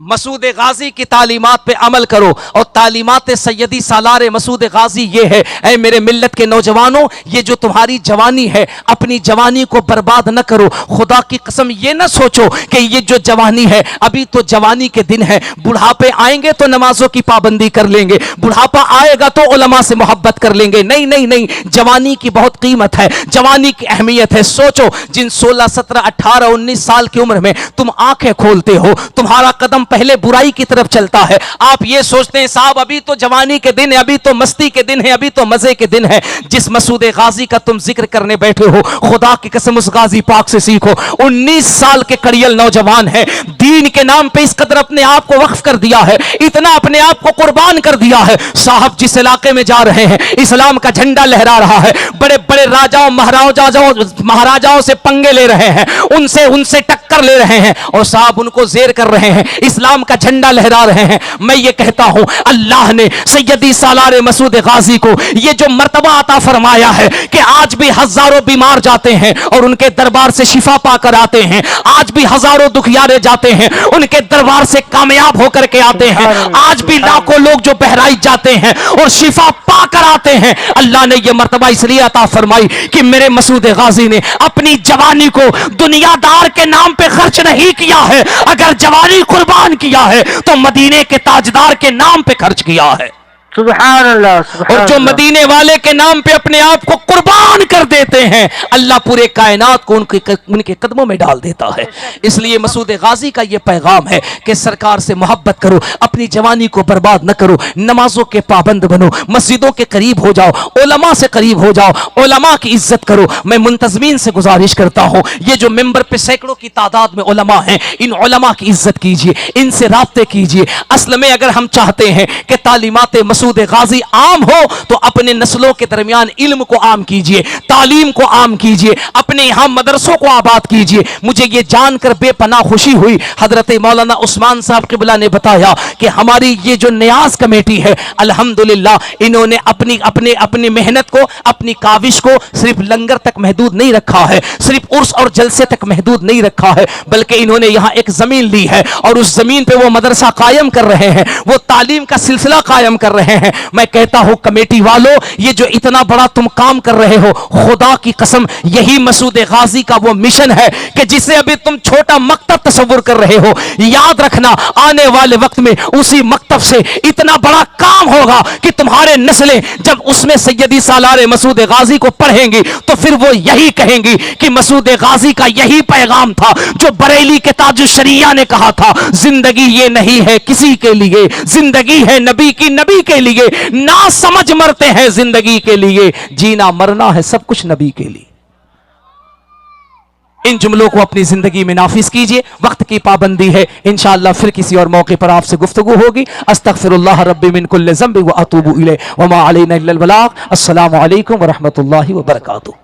मसूद गाजी की तालीमात पे अमल करो, और तालीमात सैयदी सालार मसूद गाजी ये है, ऐ मेरे मिल्लत के नौजवानों, ये जो तुम्हारी जवानी है, अपनी जवानी को बर्बाद न करो। खुदा की कसम ये ना सोचो कि ये जो जवानी है अभी तो जवानी के दिन है, बुढ़ापे आएंगे तो नमाजों की पाबंदी कर लेंगे, बुढ़ापा आएगा तो उलमा से मोहब्बत कर लेंगे। नहीं नहीं नहीं, जवानी की बहुत कीमत है, जवानी की अहमियत है। सोचो, जिन 16, 17, 18, 19 साल की उम्र में तुम आंखें खोलते हो, तुम्हारा कदम पहले बुराई की तरफ चलता है। आप ये सोचते हैं साहब अभी तो जवानी के दिन है, अभी तो मस्ती के दिन है, अभी तो मजे के दिन है। जिस मसूद गाजी का तुम जिक्र करने बैठे हो, खुदा की कसम उस गाजी पाक से सीखो। 19 साल के कड़ियल नौजवान है, दीन के नाम पे इस कदर अपने आप को वक्फ कर दिया है, इतना अपने आप को कुर्बान कर दिया है। साहब जिस इलाके में जा रहे हैं इस्लाम का झंडा लहरा रहा है, बड़े बड़े राजाओं महाराजाओं से पंगे ले रहे हैं, उनसे टक्कर ले रहे हैं और साहब उनको जेर कर रहे हैं, इस्लाम का झंडा लहरा रहे हैं। मैं ये कहता हूं अल्लाह ने सैयदी सालार मसूद गाजी को ये जो मर्तबा अता फरमाया है कि आज भी हजारों बीमार जाते हैं और उनके दरबार से शिफा पाकर आते हैं, आज भी हजारों दुखियारे जाते हैं उनके दरबार से कामयाब होकर के आते हैं, आज भी लाखों लोग जो बहराइच जाते हैं और शिफा पाकर आते हैं। अल्लाह ने यह मर्तबा इसलिए अता फरमाई कि मेरे मसूद गाजी ने अपनी जवानी को दुनियादार के नाम पे खर्च नहीं किया है, अगर जवानी कुर्बान किया है तो मदीने के ताजदार के नाम पे खर्च किया है। सुभान अल्लाह, सुभान और जो अल्लाह। मदीने वाले के नाम पे अपने आप को कुर्बान कर देते हैं, अल्लाह पूरे कायनात को उनके कदमों में डाल देता है। इसलिए मसूद गाजी का यह पैगाम है कि सरकार से मोहब्बत करो, अपनी जवानी को बर्बाद न करो, नमाजों के पाबंद बनो, मस्जिदों के करीब हो जाओ, उलमा से करीब हो जाओ, उलमा की इज्जत करो। मैं मुंतजमीन से गुजारिश करता हूं, ये जो मिंबर पे सैकड़ों की तादाद में उलमा हैं, इन उलमा की इज्जत कीजिए, इनसे राब्ते कीजिए। असल में अगर हम चाहते हैं कि तालीमात मसूद गाजी आम हो तो अपने नस्लों के दरमियान इल्म को आम कीजिए, तालीम को आम कीजिए, अपने यहां मदरसों को आबाद कीजिए। मुझे यह जानकर बेपनाह खुशी हुई, हजरत मौलाना उस्मान साहब क़िबला ने बताया कि हमारी ये जो नियाज कमेटी है अल्हम्दुलिल्लाह इन्होंने अपनी मेहनत को, अपनी काविश को सिर्फ लंगर तक महदूद नहीं रखा है, सिर्फ उर्स और जलसे तक महदूद नहीं रखा है, बल्कि इन्होंने यहां एक जमीन ली है और उस जमीन पे वो मदरसा कायम कर रहे हैं, वो तालीम का सिलसिला कायम कर रहे हैं। मैं कहता हूं कमेटी वालों, ये जो इतना बड़ा तुम काम कर रहे हो, खुदा की कसम यही मसूद गाजी का वो मिशन है कि जिसे अभी तुम छोटा मकतब तस्वुर कर रहे हो, याद रखना आने वाले वक्त में उसी मकतब से इतना बड़ा काम होगा कि तुम्हारे नस्लें जब उसमें सैयदी सालार मसूद गाजी को पढ़ेंगी तो फिर वो यही कहेंगी कि मसूद गाजी का यही पैगाम था जो बरेली के ताजुल शरिया ने कहा था, जिंदगी ये नहीं है किसी के लिए, जिंदगी है नबी की, नबी के लिए, ना समझ मरते हैं जिंदगी के लिए, जीना मरना है सब कुछ नबी के लिए। इन जुमलों को अपनी जिंदगी में नाफिज कीजिए। वक्त की पाबंदी है, इंशाअल्लाह फिर किसी और मौके पर आपसे गुफ्तगू होगी। अस्तगफिरुल्लाह रब्बी मिन कुल्लि ज़ंबि व अतूबु इलैहि व मा अलैना इल्लल बलाग। अस्सलामु अलैकुम व रहमतुल्लाहि व बरकातुहू।